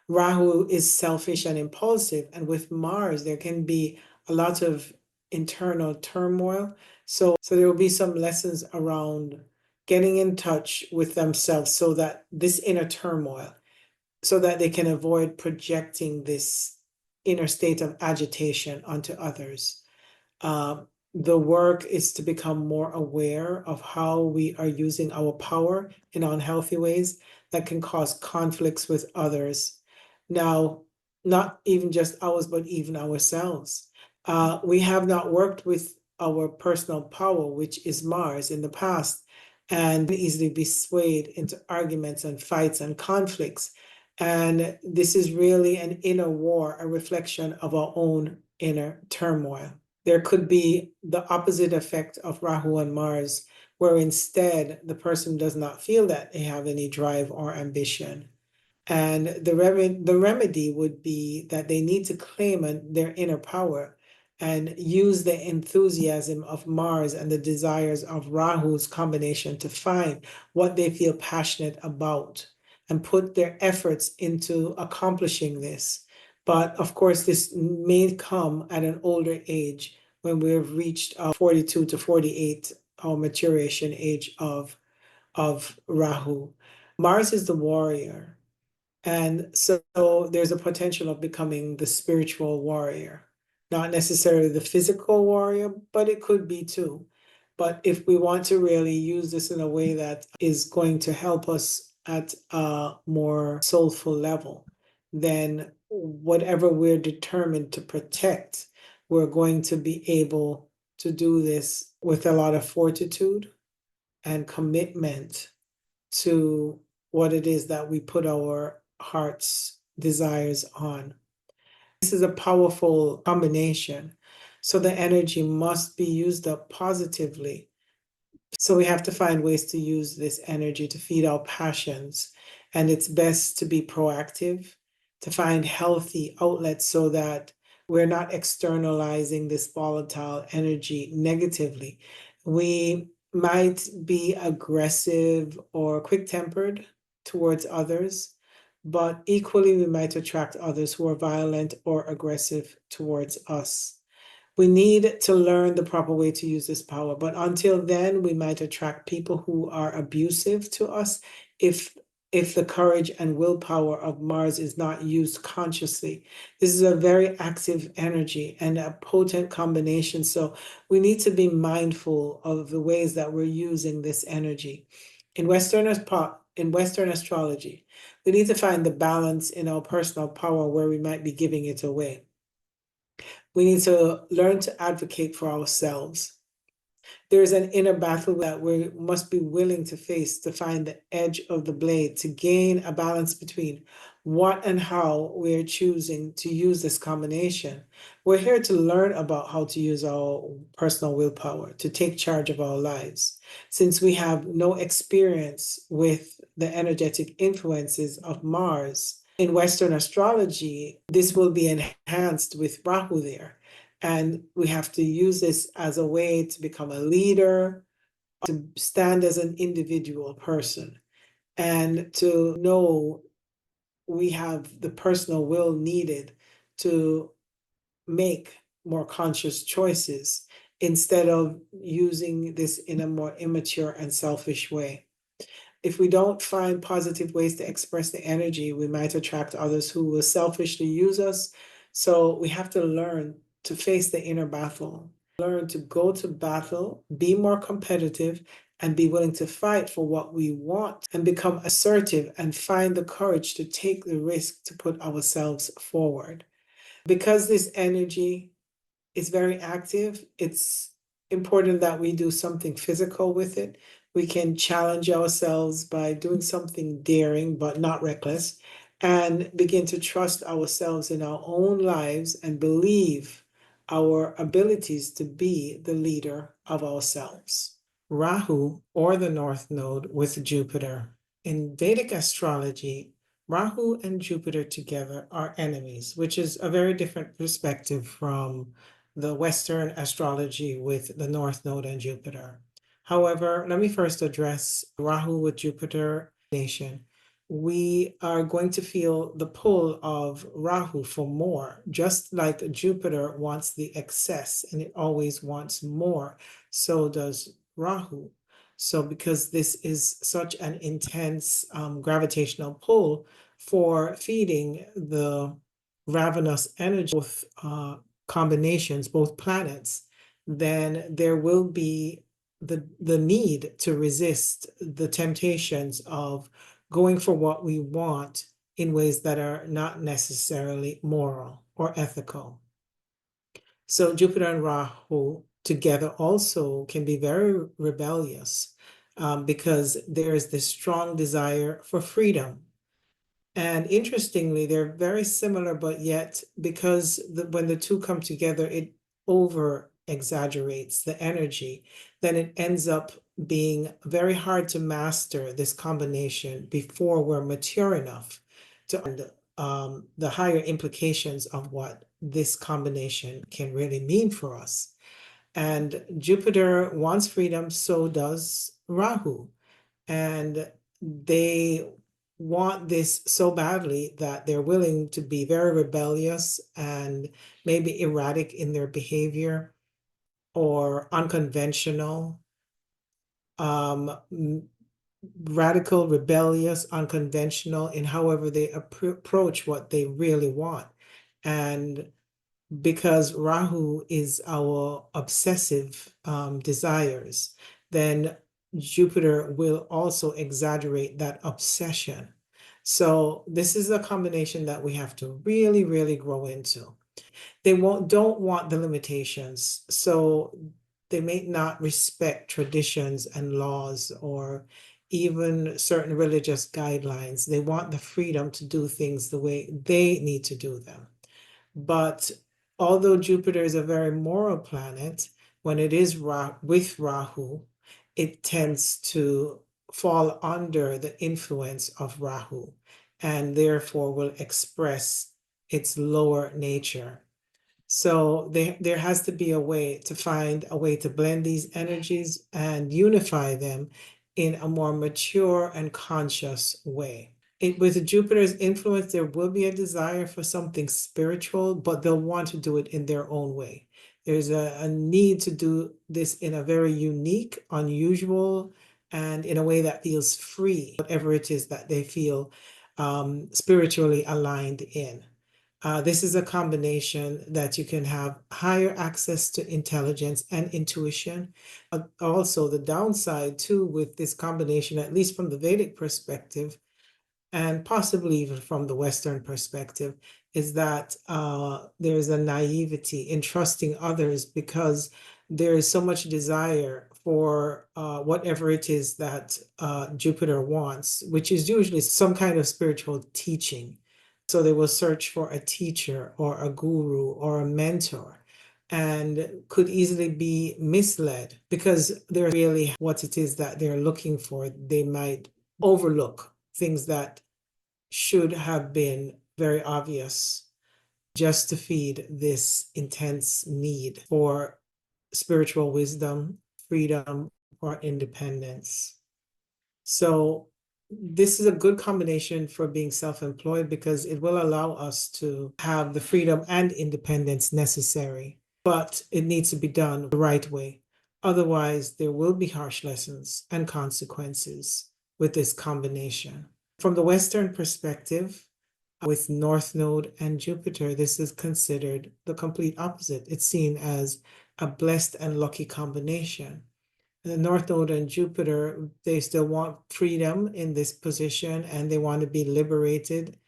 Rahu is selfish and impulsive, and with Mars, there can be a lot of internal turmoil. So there will be some lessons around getting in touch with themselves so that this inner turmoil, so that they can avoid projecting this inner state of agitation onto others. The work is to become more aware of how we are using our power in unhealthy ways that can cause conflicts with others. Now, not even just ours, but even ourselves. We have not worked with our personal power, which is Mars, in the past, and easily be swayed into arguments and fights and conflicts. And this is really an inner war, a reflection of our own inner turmoil. There could be the opposite effect of Rahu and Mars, where instead the person does not feel that they have any drive or ambition. And the remedy would be that they need to claim their inner power and use the enthusiasm of Mars and the desires of Rahu's combination to find what they feel passionate about and put their efforts into accomplishing this. But of course, this may come at an older age when we have reached 42 to 48, our maturation age of Rahu. Mars is the warrior. And so there's a potential of becoming the spiritual warrior, not necessarily the physical warrior, but it could be too. But if we want to really use this in a way that is going to help us at a more soulful level, then whatever we're determined to protect, we're going to be able to do this with a lot of fortitude and commitment to what it is that we put our heart's desires on. This is a powerful combination. So the energy must be used up positively. So we have to find ways to use this energy to feed our passions. And it's best to be proactive, to find healthy outlets so that we're not externalizing this volatile energy negatively. We might be aggressive or quick-tempered towards others, but equally we might attract others who are violent or aggressive towards us. We need to learn the proper way to use this power, but until then, we might attract people who are abusive to us if the courage and willpower of Mars is not used consciously. This is a very active energy and a potent combination. So we need to be mindful of the ways that we're using this energy. In Western astrology, we need to find the balance in our personal power where we might be giving it away. We need to learn to advocate for ourselves. There's an inner battle that we must be willing to face to find the edge of the blade, to gain a balance between what and how we're choosing to use this combination. We're here to learn about how to use our personal willpower to take charge of our lives. Since we have no experience with the energetic influences of Mars, in Western astrology, this will be enhanced with Rahu there. And we have to use this as a way to become a leader, to stand as an individual person, and to know we have the personal will needed to make more conscious choices instead of using this in a more immature and selfish way. If we don't find positive ways to express the energy, we might attract others who will selfishly use us. So we have to learn to face the inner battle, learn to go to battle, be more competitive, and be willing to fight for what we want and become assertive and find the courage to take the risk to put ourselves forward. Because this energy is very active, it's important that we do something physical with it. We can challenge ourselves by doing something daring but not reckless, and begin to trust ourselves in our own lives and believe our abilities to be the leader of ourselves. Rahu, or the North Node with Jupiter. In Vedic astrology, Rahu and Jupiter together are enemies, which is a very different perspective from the Western astrology with the North Node and Jupiter. However, let me first address Rahu with Jupiter nation. We are going to feel the pull of Rahu for more, just like Jupiter wants the excess and it always wants more. So does Rahu. So because this is such an intense gravitational pull for feeding the ravenous energy, both combinations, both planets, then there will be the need to resist the temptations of going for what we want in ways that are not necessarily moral or ethical. So Jupiter and Rahu together also can be very rebellious because there is this strong desire for freedom. And interestingly, they're very similar, but yet because when the two come together, it over exaggerates the energy, then it ends up being very hard to master this combination before we're mature enough to understand the higher implications of what this combination can really mean for us. And Jupiter wants freedom, so does Rahu. And they want this so badly that they're willing to be very rebellious and maybe erratic in their behavior or unconventional, radical, rebellious, unconventional in however they approach what they really want. And because Rahu is our obsessive desires, then Jupiter will also exaggerate that obsession. So this is a combination that we have to really, really grow into. They don't want the limitations, so they may not respect traditions and laws or even certain religious guidelines. They want the freedom to do things the way they need to do them. But although Jupiter is a very moral planet, when it is with Rahu, it tends to fall under the influence of Rahu and therefore will express its lower nature. So there has to be a way to find a way to blend these energies and unify them in a more mature and conscious way. With Jupiter's influence, there will be a desire for something spiritual, but they'll want to do it in their own way. There's a need to do this in a very unique, unusual, and in a way that feels free, whatever it is that they feel spiritually aligned in. This is a combination that you can have higher access to intelligence and intuition. Also, the downside too with this combination, at least from the Vedic perspective, and possibly even from the Western perspective, is that there's a naivety in trusting others because there is so much desire for whatever it is that Jupiter wants, which is usually some kind of spiritual teaching. So they will search for a teacher or a guru or a mentor and could easily be misled because they're really what it is that they're looking for. They might overlook things that should have been very obvious just to feed this intense need for spiritual wisdom, freedom, or independence. So this is a good combination for being self-employed because it will allow us to have the freedom and independence necessary, but it needs to be done the right way. Otherwise, there will be harsh lessons and consequences with this combination. From the Western perspective, with North Node and Jupiter, this is considered the complete opposite. It's seen as a blessed and lucky combination. The North Node and Jupiter, they still want freedom in this position and they want to be liberated.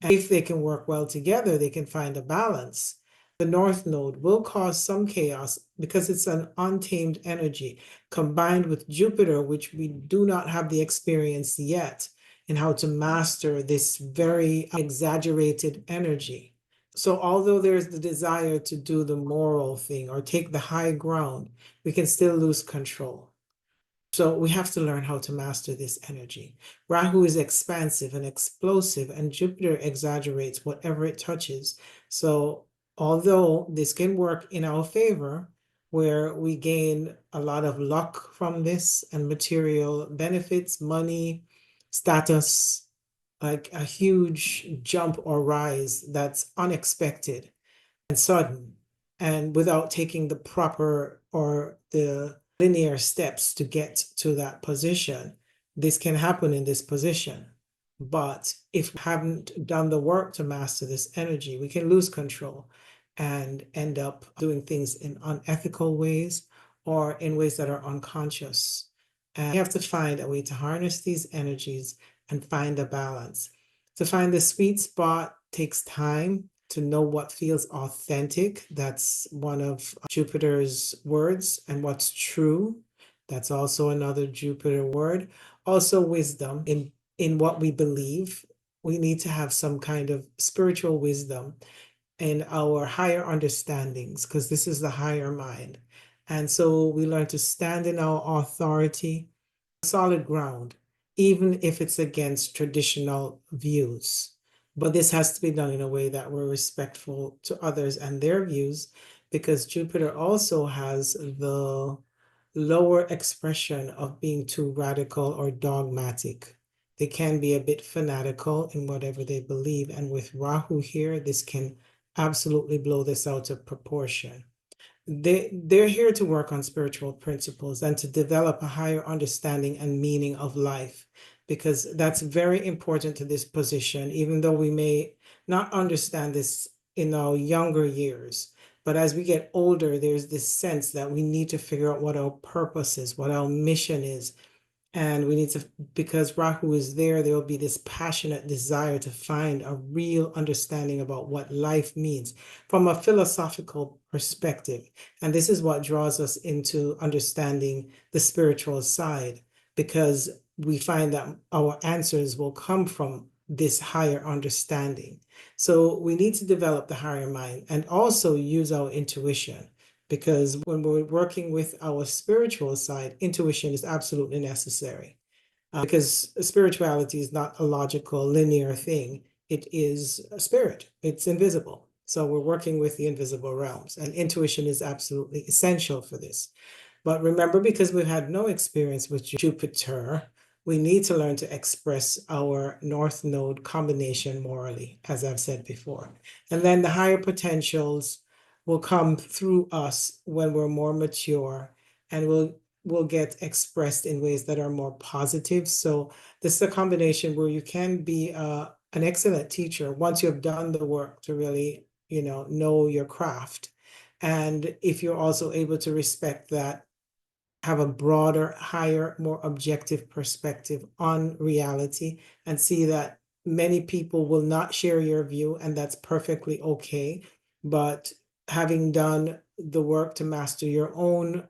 And if they can work well together, they can find a balance. The North Node will cause some chaos because it's an untamed energy combined with Jupiter, which we do not have the experience yet in how to master this very exaggerated energy. So although there's the desire to do the moral thing or take the high ground, we can still lose control. So we have to learn how to master this energy. Rahu is expansive and explosive, and Jupiter exaggerates whatever it touches. So although this can work in our favor, where we gain a lot of luck from this and material benefits, money, status, like a huge jump or rise that's unexpected and sudden, and without taking the proper or the linear steps to get to that position. This can happen in this position. But if we haven't done the work to master this energy, we can lose control and end up doing things in unethical ways or in ways that are unconscious. And we have to find a way to harness these energies and find a balance. To find the sweet spot takes time to know what feels authentic. That's one of Jupiter's words. And what's true. That's also another Jupiter word. Also wisdom in what we believe. We need to have some kind of spiritual wisdom in our higher understandings, because this is the higher mind. And so we learn to stand in our authority, solid ground, even if it's against traditional views. But this has to be done in a way that we're respectful to others and their views, because Jupiter also has the lower expression of being too radical or dogmatic. They can be a bit fanatical in whatever they believe. And with Rahu here, this can absolutely blow this out of proportion. They're here to work on spiritual principles and to develop a higher understanding and meaning of life, because that's very important to this position, even though we may not understand this in our younger years. But as we get older, there's this sense that we need to figure out what our purpose is, what our mission is. And we need to, because Rahu is there, there will be this passionate desire to find a real understanding about what life means from a philosophical perspective. And this is what draws us into understanding the spiritual side, because we find that our answers will come from this higher understanding. So we need to develop the higher mind and also use our intuition, because when we're working with our spiritual side, intuition is absolutely necessary. Because spirituality is not a logical, linear thing. It is a spirit, it's invisible. So we're working with the invisible realms, and intuition is absolutely essential for this. But remember, because we've had no experience with Jupiter, we need to learn to express our North Node combination morally, as I've said before. And then the higher potentials will come through us when we're more mature, and will get expressed in ways that are more positive. So this is a combination where you can be an excellent teacher once you've done the work to really, know your craft. And if you're also able to respect that, have a broader, higher, more objective perspective on reality, and see that many people will not share your view, and that's perfectly okay. But having done the work to master your own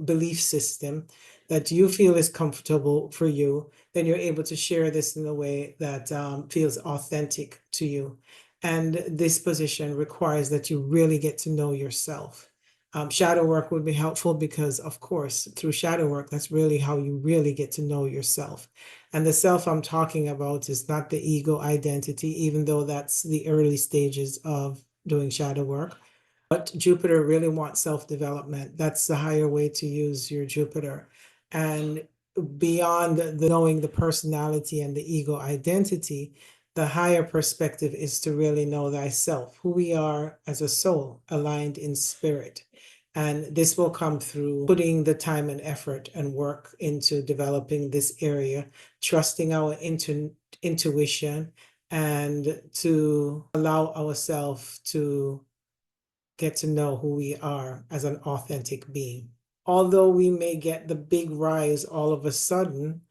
belief system that you feel is comfortable for you, then you're able to share this in a way that feels authentic to you. And this position requires that you really get to know yourself. Shadow work would be helpful because, of course, through shadow work, that's really how you really get to know yourself. And the self I'm talking about is not the ego identity, even though that's the early stages of doing shadow work. But Jupiter really wants self-development. That's the higher way to use your Jupiter. And beyond the knowing the personality and the ego identity, the higher perspective is to really know thyself, who we are as a soul aligned in spirit. And this will come through putting the time and effort and work into developing this area, trusting our intuition, and to allow ourselves to get to know who we are as an authentic being. Although we may get the big rise all of a sudden,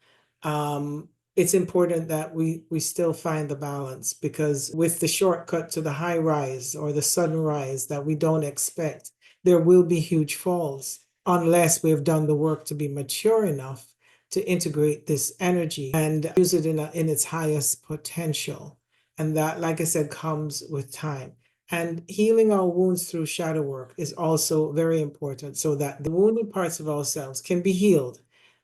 it's important that we still find the balance, because with the shortcut to the high rise or the sudden rise that we don't expect, there will be huge falls unless we have done the work to be mature enough to integrate this energy and use it in its highest potential. And that, like I said, comes with time. And healing our wounds through shadow work is also very important, so that the wounded parts of ourselves can be healed,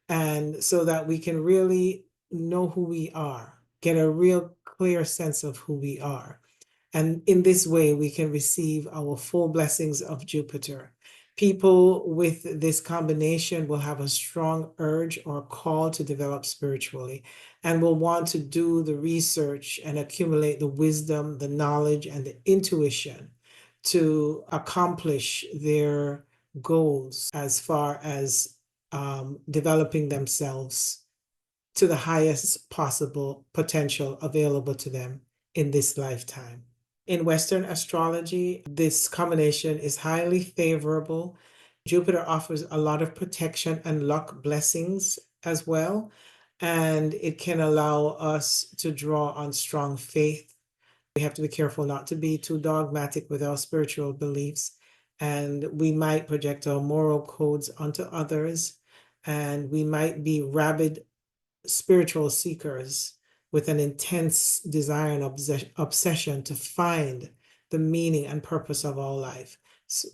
and so that we can really know who we are, get a real clear sense of who we are. And in this way, we can receive our full blessings of Jupiter. People with this combination will have a strong urge or call to develop spiritually, and will want to do the research and accumulate the wisdom, the knowledge, and the intuition to accomplish their goals as far as developing themselves to the highest possible potential available to them in this lifetime. In Western astrology, this combination is highly favorable. Jupiter offers a lot of protection and luck blessings as well, and it can allow us to draw on strong faith. We have to be careful not to be too dogmatic with our spiritual beliefs, and we might project our moral codes onto others, and we might be rabid spiritual seekers with an intense desire and obsession to find the meaning and purpose of our life.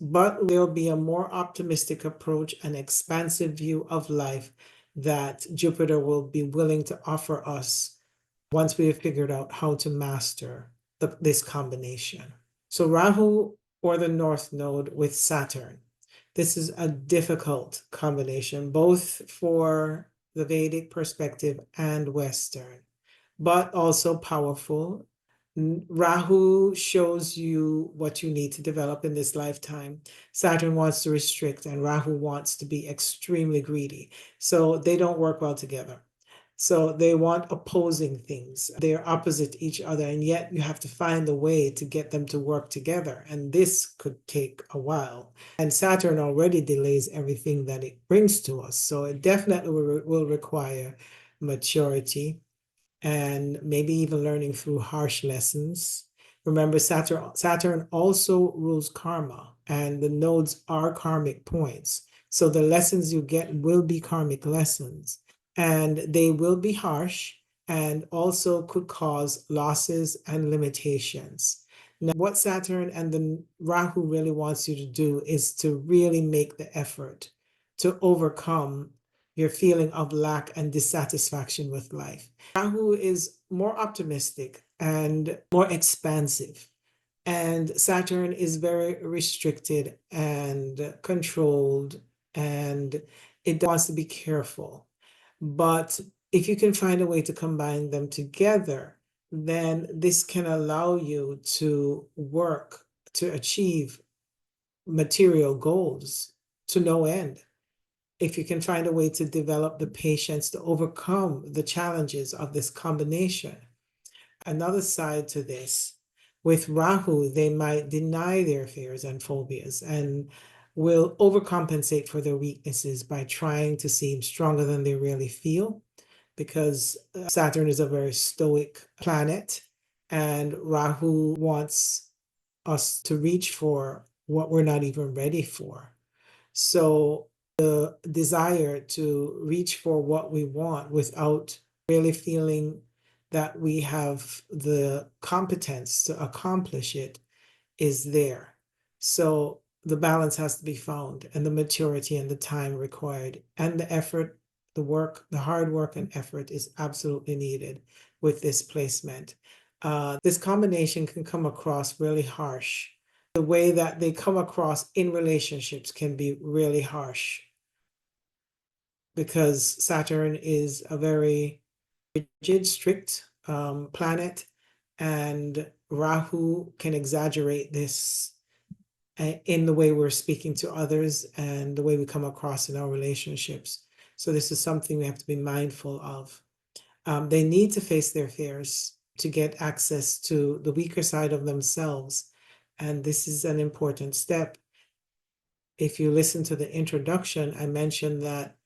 But there'll be a more optimistic approach, an expansive view of life that Jupiter will be willing to offer us once we have figured out how to master this combination. So Rahu, or the North Node with Saturn. This is a difficult combination, both for the Vedic perspective and Western, but also powerful. Rahu shows you what you need to develop in this lifetime. Saturn wants to restrict, and Rahu wants to be extremely greedy. So they don't work well together. So they want opposing things. They're opposite each other, and yet you have to find a way to get them to work together. And this could take a while. And Saturn already delays everything that it brings to us. So it definitely will require maturity, and maybe even learning through harsh lessons. Remember, Saturn also rules karma, and the nodes are karmic points. So the lessons you get will be karmic lessons, and they will be harsh and also could cause losses and limitations. Now, what Saturn and the Rahu really wants you to do is to really make the effort to overcome your feeling of lack and dissatisfaction with life. Rahu is more optimistic and more expansive, and Saturn is very restricted and controlled, and it wants to be careful. But if you can find a way to combine them together, then this can allow you to work to achieve material goals to no end. If you can find a way to develop the patience to overcome the challenges of this combination. Another side to this, with Rahu, they might deny their fears and phobias and will overcompensate for their weaknesses by trying to seem stronger than they really feel, because Saturn is a very stoic planet, and Rahu wants us to reach for what we're not even ready for. So the desire to reach for what we want without really feeling that we have the competence to accomplish it is there. So the balance has to be found, and the maturity and the time required, and the effort, the work, the hard work and effort is absolutely needed with this placement. This combination can come across really harsh. The way that they come across in relationships can be really harsh, because Saturn is a very rigid, strict planet, and Rahu can exaggerate this in the way we're speaking to others and the way we come across in our relationships. So this is something we have to be mindful of. They need to face their fears to get access to the weaker side of themselves. And this is an important step. If you listen to the introduction, I mentioned that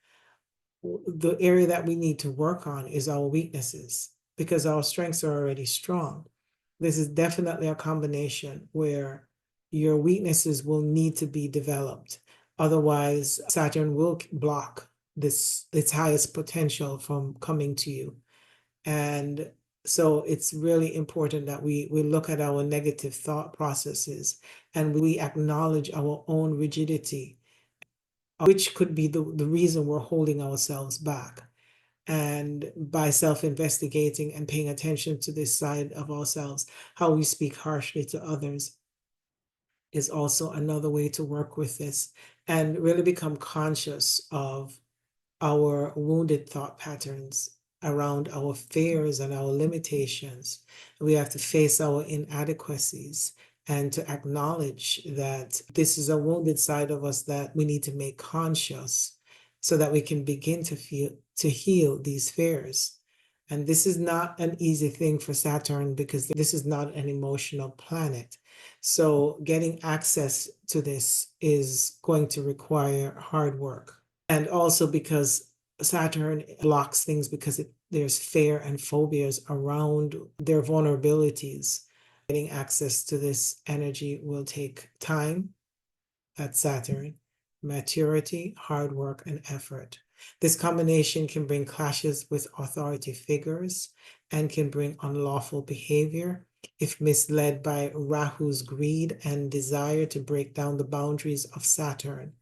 the area that we need to work on is our weaknesses because our strengths are already strong. This is definitely a combination where your weaknesses will need to be developed. Otherwise, Saturn will block this its highest potential from coming to you. And so it's really important that we look at our negative thought processes and we acknowledge our own rigidity, which could be the reason we're holding ourselves back. And by self-investigating and paying attention to this side of ourselves, how we speak harshly to others is also another way to work with this and really become conscious of our wounded thought patterns around our fears and our limitations. We have to face our inadequacies and to acknowledge that this is a wounded side of us that we need to make conscious so that we can begin to heal these fears. And this is not an easy thing for Saturn because this is not an emotional planet. So getting access to this is going to require hard work. And also because Saturn blocks things because there's fear and phobias around their vulnerabilities. Getting access to this energy will take time. That's Saturn, maturity, hard work, and effort. This combination can bring clashes with authority figures and can bring unlawful behavior if misled by Rahu's greed and desire to break down the boundaries of Saturn.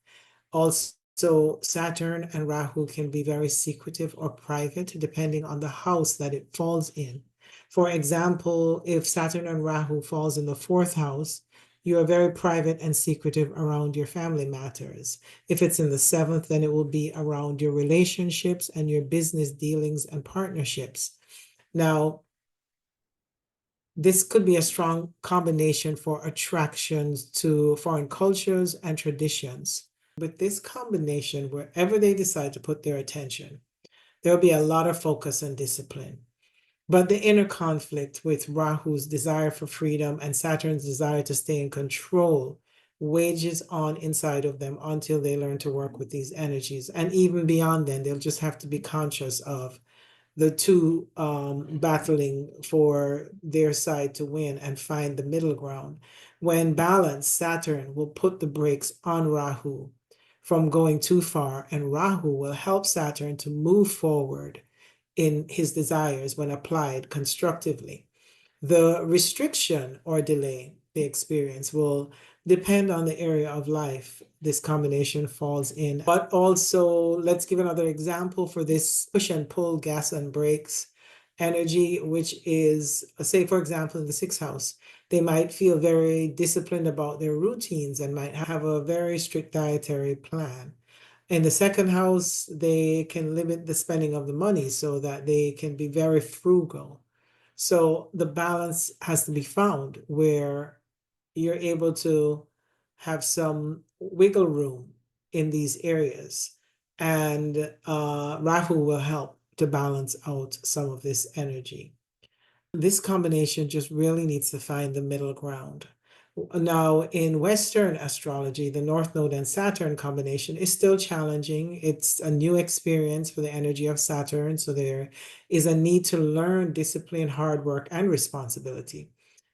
Also, Saturn and Rahu can be very secretive or private depending on the house that it falls in. For example, if Saturn and Rahu falls in the fourth house, you are very private and secretive around your family matters. If it's in the seventh, then it will be around your relationships and your business dealings and partnerships. Now, this could be a strong combination for attractions to foreign cultures and traditions. With this combination, wherever they decide to put their attention, there'll be a lot of focus and discipline. But the inner conflict with Rahu's desire for freedom and Saturn's desire to stay in control wages on inside of them until they learn to work with these energies. And even beyond then, they'll just have to be conscious of the two battling for their side to win and find the middle ground. When balanced, Saturn will put the brakes on Rahu from going too far, and Rahu will help Saturn to move forward in his desires when applied constructively. The restriction or delay they experience will depend on the area of life this combination falls in. But also, let's give another example for this push and pull, gas and brakes energy, which is, say, for example, in the sixth house, they might feel very disciplined about their routines and might have a very strict dietary plan. In the second house, they can limit the spending of the money so that they can be very frugal. So the balance has to be found where you're able to have some wiggle room in these areas. And Rahu will help to balance out some of this energy. This combination just really needs to find the middle ground. Now, in Western astrology, the North Node and Saturn combination is still challenging. It's a new experience for the energy of Saturn. So there is a need to learn discipline, hard work, and responsibility.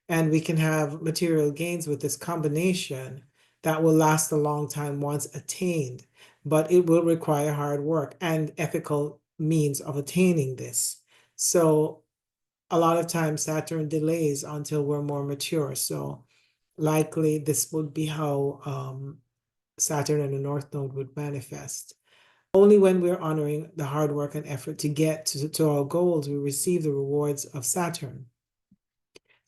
And we can have material gains with this combination that will last a long time once attained, but it will require hard work and ethical means of attaining this. So a lot of times Saturn delays until we're more mature. So likely this would be how Saturn and the North Node would manifest. Only when we're honoring the hard work and effort to get to our goals, we receive the rewards of Saturn.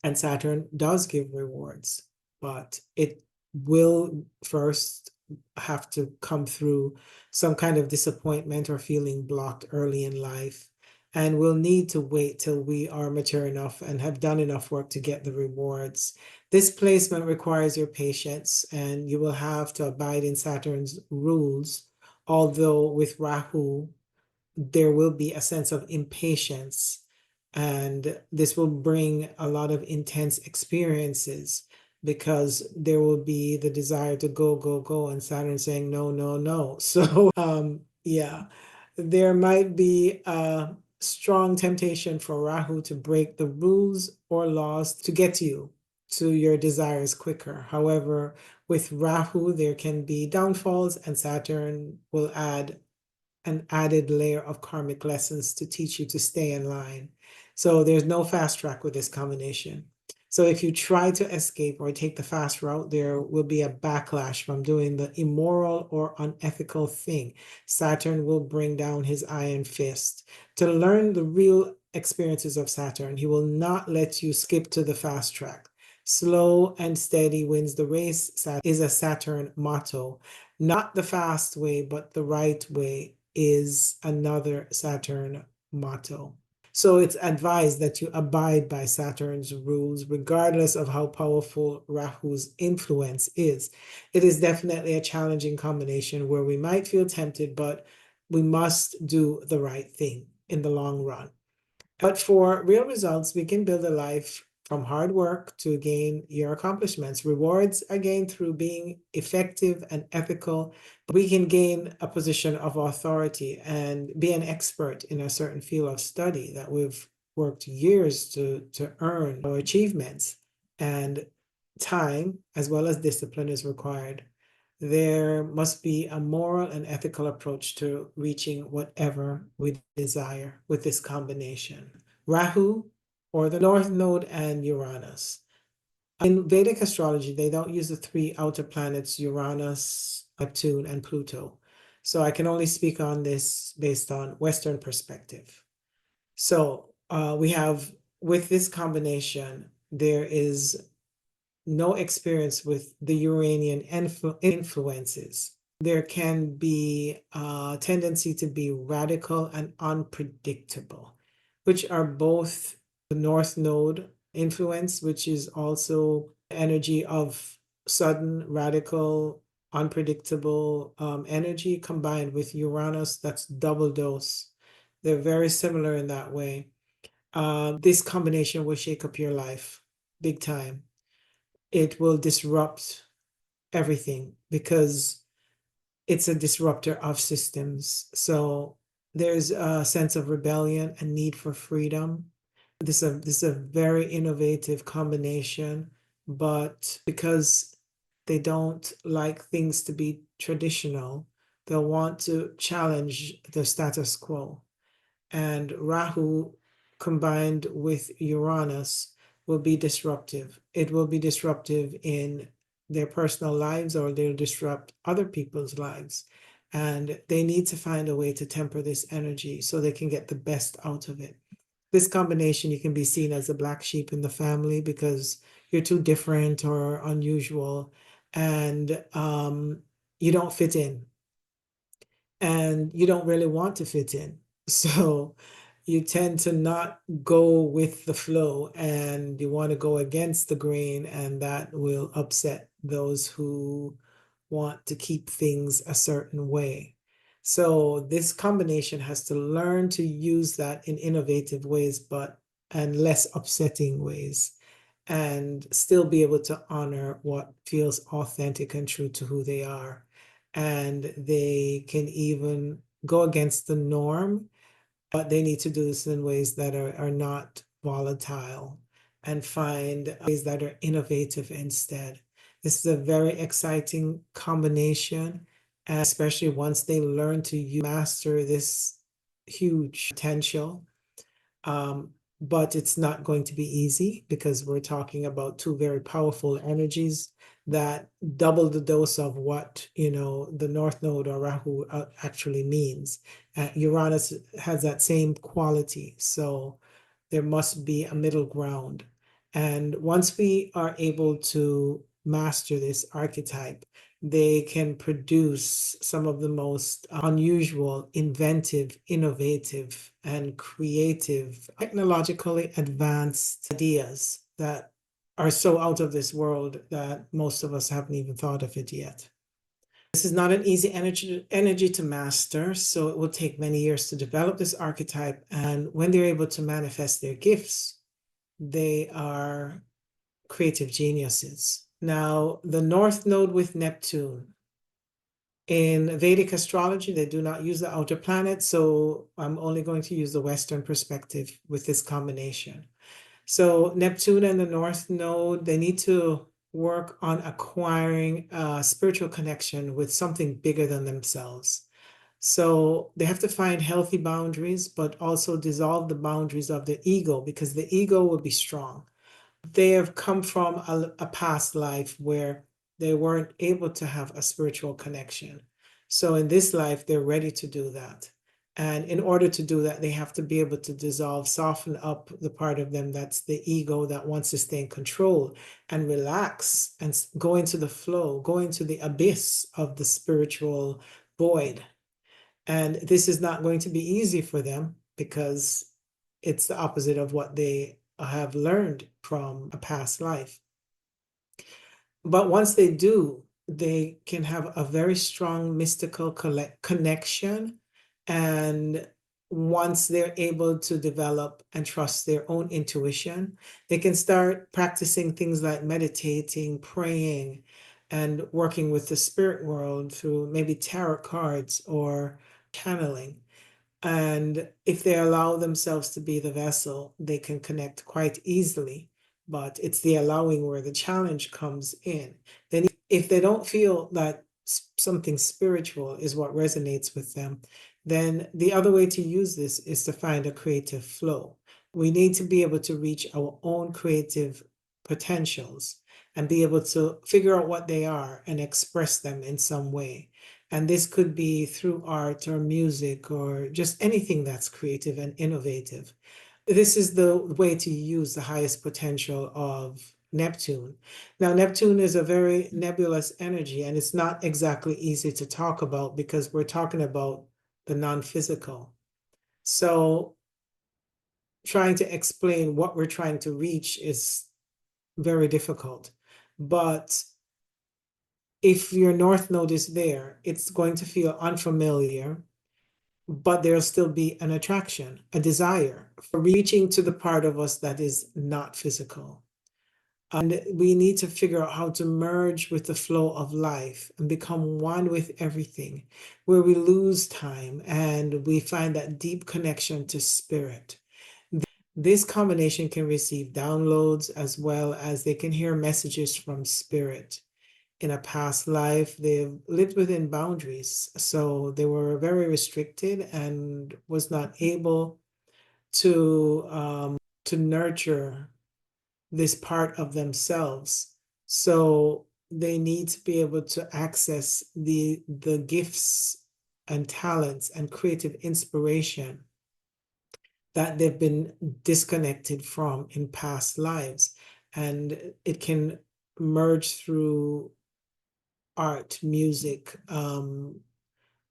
And Saturn does give rewards, but it will first have to come through some kind of disappointment or feeling blocked early in life. And we'll need to wait till we are mature enough and have done enough work to get the rewards. This placement requires your patience, and you will have to abide in Saturn's rules. Although with Rahu, there will be a sense of impatience, and this will bring a lot of intense experiences because there will be the desire to go, go, go, and Saturn saying no, no, no. So yeah, there might be a strong temptation for Rahu to break the rules or laws to get you to your desires quicker. However, with Rahu, there can be downfalls, and Saturn will add an added layer of karmic lessons to teach you to stay in line. So there's no fast track with this combination. So if you try to escape or take the fast route, there will be a backlash from doing the immoral or unethical thing. Saturn will bring down his iron fist. To learn the real experiences of Saturn, he will not let you skip to the fast track. Slow and steady wins the race is a Saturn motto. Not the fast way, but the right way is another Saturn motto. So it's advised that you abide by Saturn's rules, regardless of how powerful Rahu's influence is. It is definitely a challenging combination where we might feel tempted, but we must do the right thing in the long run. But for real results, we can build a life from hard work to gain your accomplishments. Rewards are gained through being effective and ethical. We can gain a position of authority and be an expert in a certain field of study that we've worked years to earn our achievements. And time, as well as discipline, is required. There must be a moral and ethical approach to reaching whatever we desire with this combination. Rahu, or the North Node, and Uranus. In Vedic astrology, they don't use the three outer planets, Uranus, Neptune, and Pluto. So I can only speak on this based on Western perspective. So we have, with this combination, there is no experience with the Uranian influences. There can be a tendency to be radical and unpredictable, which are both the North Node influence, which is also energy of sudden, radical, unpredictable energy, combined with Uranus, that's double dose. They're very similar in that way. This combination will shake up your life big time. It will disrupt everything because it's a disruptor of systems. So there's a sense of rebellion and need for freedom. This is a very innovative combination, but because they don't like things to be traditional, they'll want to challenge the status quo. And Rahu combined with Uranus will be disruptive. It will be disruptive in their personal lives, or they'll disrupt other people's lives. And they need to find a way to temper this energy so they can get the best out of it. This combination, you can be seen as a black sheep in the family because you're too different or unusual, and you don't fit in, and you don't really want to fit in. So you tend to not go with the flow, and you want to go against the grain, and that will upset those who want to keep things a certain way. So this combination has to learn to use that in innovative ways, but and less upsetting ways, and still be able to honor what feels authentic and true to who they are. And they can even go against the norm, but they need to do this in ways that are not volatile, and find ways that are innovative instead. This is a very exciting combination, and especially once they learn to master this huge potential. But it's not going to be easy because we're talking about two very powerful energies that double the dose of what, the North Node or Rahu actually means. Uranus has that same quality, so there must be a middle ground. And once we are able to master this archetype, they can produce some of the most unusual, inventive, innovative, and creative, technologically advanced ideas that are so out of this world that most of us haven't even thought of it yet. This is not an easy energy to master, so it will take many years to develop this archetype. And when they're able to manifest their gifts, they are creative geniuses. Now, the North Node with Neptune. In Vedic astrology, they do not use the outer planet, so I'm only going to use the Western perspective with this combination. So Neptune and the North Node, they need to work on acquiring a spiritual connection with something bigger than themselves. So they have to find healthy boundaries, but also dissolve the boundaries of the ego, because the ego will be strong. They have come from a past life where they weren't able to have a spiritual connection. So in this life, they're ready to do that. And in order to do that, they have to be able to dissolve, soften up the part of them that's the ego that wants to stay in control, and relax and go into the flow, go into the abyss of the spiritual void. And this is not going to be easy for them, because it's the opposite of what they have learned from a past life. But once they do, they can have a very strong mystical connection. And once they're able to develop and trust their own intuition, they can start practicing things like meditating, praying, and working with the spirit world through maybe tarot cards or channeling. And if they allow themselves to be the vessel, they can connect quite easily. But it's the allowing where the challenge comes in. Then, if they don't feel that something spiritual is what resonates with them, then the other way to use this is to find a creative flow. We need to be able to reach our own creative potentials and be able to figure out what they are and express them in some way. And this could be through art or music or just anything that's creative and innovative. This is the way to use the highest potential of Neptune. Now, Neptune is a very nebulous energy, and it's not exactly easy to talk about because we're talking about the non-physical. So trying to explain what we're trying to reach is very difficult. But if your North Node is there, it's going to feel unfamiliar, but there'll still be an attraction, a desire for reaching to the part of us that is not physical. And we need to figure out how to merge with the flow of life and become one with everything, where we lose time and we find that deep connection to spirit. This combination can receive downloads as well as they can hear messages from spirit. In a past life, they've lived within boundaries, so they were very restricted and was not able to nurture this part of themselves. So they need to be able to access the gifts and talents and creative inspiration that they've been disconnected from in past lives. And it can merge through art, music, a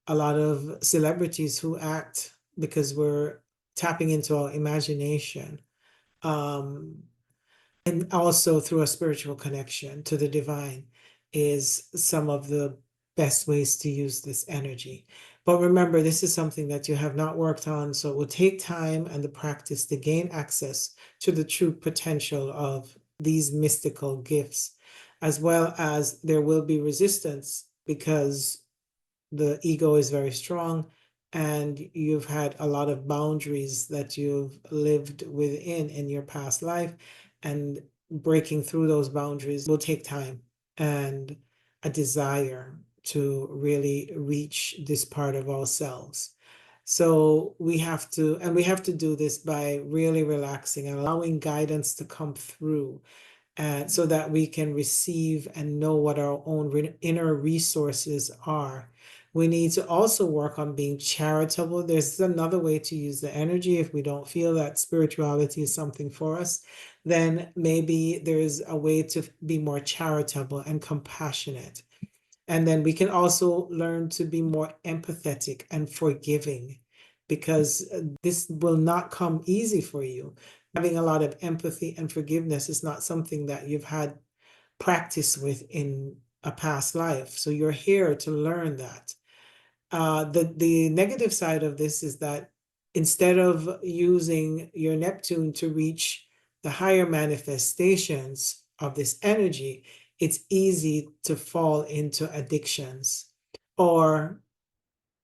lot of celebrities who act because we're tapping into our imagination. Um, and also through a spiritual connection to the divine is some of the best ways to use this energy. But remember, this is something that you have not worked on, so it will take time and the practice to gain access to the true potential of these mystical gifts, as well as there will be resistance because the ego is very strong and you've had a lot of boundaries that you've lived within in your past life, and breaking through those boundaries will take time and a desire to really reach this part of ourselves. So we have to, and we have to do this by really relaxing and allowing guidance to come through, and so that we can receive and know what our own inner resources are. We need to also work on being charitable. There's another way to use the energy. If we don't feel that spirituality is something for us, then maybe there's a way to be more charitable and compassionate. And then we can also learn to be more empathetic and forgiving, because this will not come easy for you. Having a lot of empathy and forgiveness is not something that you've had practice with in a past life. So you're here to learn that. The negative side of this is that instead of using your Neptune to reach the higher manifestations of this energy, it's easy to fall into addictions. or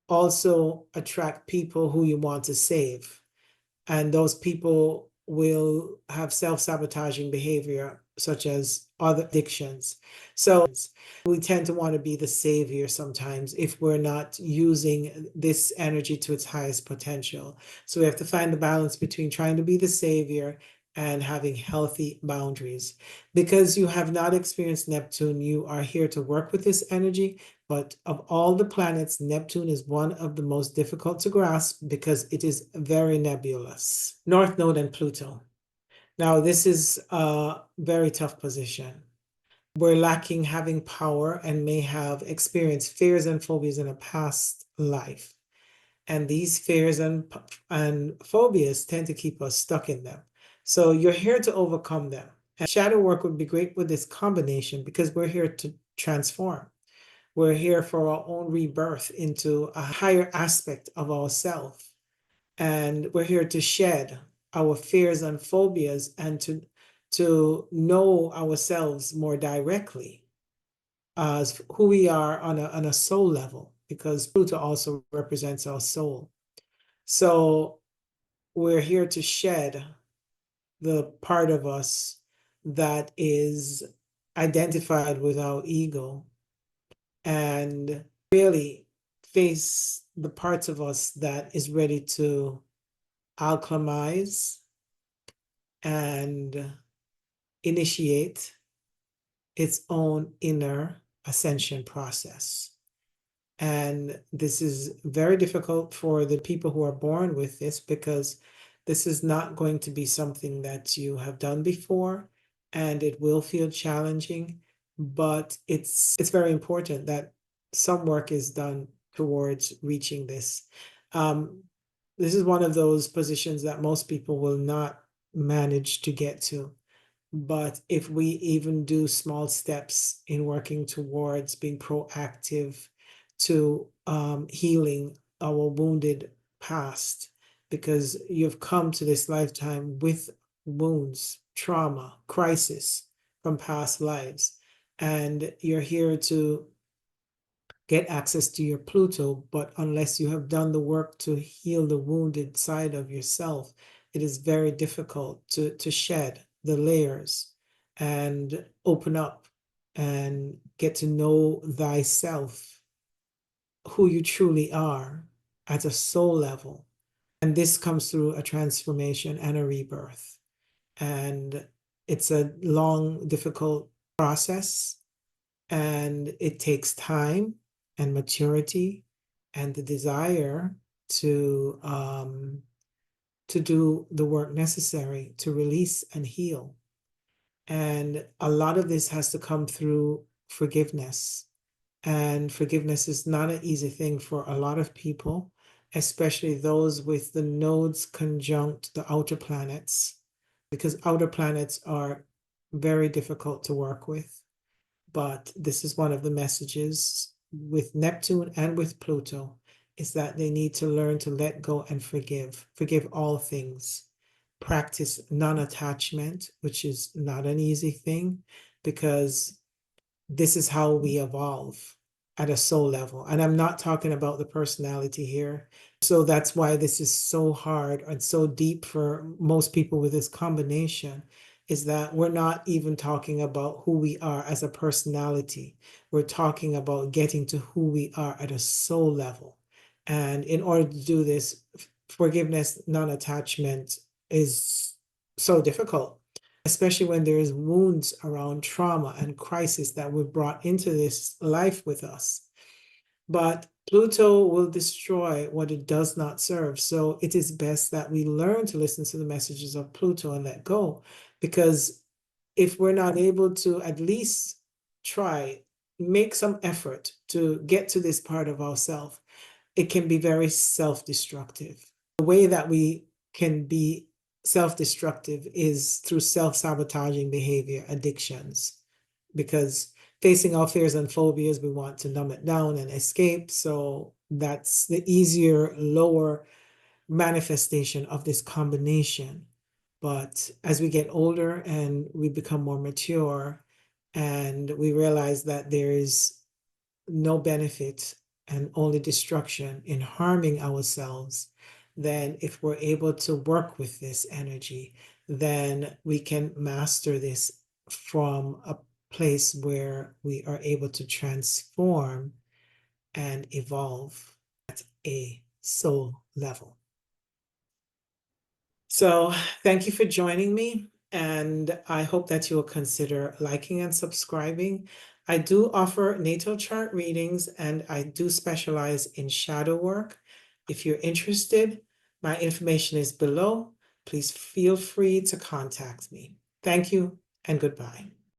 also attract people who you want to save. And those people will have self-sabotaging behavior, such as other addictions. So we tend to want to be the savior sometimes if we're not using this energy to its highest potential. So we have to find the balance between trying to be the savior and having healthy boundaries. Because you have not experienced Neptune, you are here to work with this energy. But of all the planets, Neptune is one of the most difficult to grasp because it is very nebulous. North Node and Pluto. Now, this is a very tough position. We're lacking having power and may have experienced fears and phobias in a past life. And these fears and phobias tend to keep us stuck in them. So you're here to overcome them. And shadow work would be great with this combination because we're here to transform. We're here for our own rebirth into a higher aspect of ourselves. And we're here to shed our fears and phobias and to know ourselves more directly as who we are on a soul level, because Pluto also represents our soul. So we're here to shed the part of us that is identified with our ego and really face the parts of us that is ready to alchemize and initiate its own inner ascension process. And this is very difficult for the people who are born with this because this is not going to be something that you have done before, and it will feel challenging, but it's very important that some work is done towards reaching this. This is one of those positions that most people will not manage to get to. But if we even do small steps in working towards being proactive to healing our wounded past, because you've come to this lifetime with wounds, trauma, crisis from past lives, and you're here to get access to your Pluto, but unless you have done the work to heal the wounded side of yourself, it is very difficult to shed the layers and open up and get to know thyself, who you truly are at a soul level. And this comes through a transformation and a rebirth. And it's a long, difficult process, and it takes time and maturity and the desire to do the work necessary to release and heal. And a lot of this has to come through forgiveness. And forgiveness is not an easy thing for a lot of people, especially those with the nodes conjunct the outer planets, because outer planets are very difficult to work with. But this is one of the messages with Neptune and with Pluto, is that they need to learn to let go and forgive all things. Practice non-attachment, which is not an easy thing, because this is how we evolve at a soul level. And I'm not talking about the personality here. So that's why this is so hard and so deep for most people with this combination, is that we're not even talking about who we are as a personality. We're talking about getting to who we are at a soul level. And in order to do this, forgiveness, non-attachment is so difficult, especially when there is wounds around trauma and crisis that were brought into this life with us. But Pluto will destroy what it does not serve. So it is best that we learn to listen to the messages of Pluto and let go. Because if we're not able to at least try, make some effort to get to this part of ourselves, it can be very self-destructive. The way that we can be self-destructive is through self-sabotaging behavior, addictions, because facing our fears and phobias, we want to numb it down and escape. So that's the easier, lower manifestation of this combination. But as we get older and we become more mature and we realize that there is no benefit and only destruction in harming ourselves, then if we're able to work with this energy, then we can master this from a place where we are able to transform and evolve at a soul level. So thank you for joining me, and I hope that you will consider liking and subscribing. I do offer natal chart readings, and I do specialize in shadow work. If you're interested, my information is below. Please feel free to contact me. Thank you and goodbye.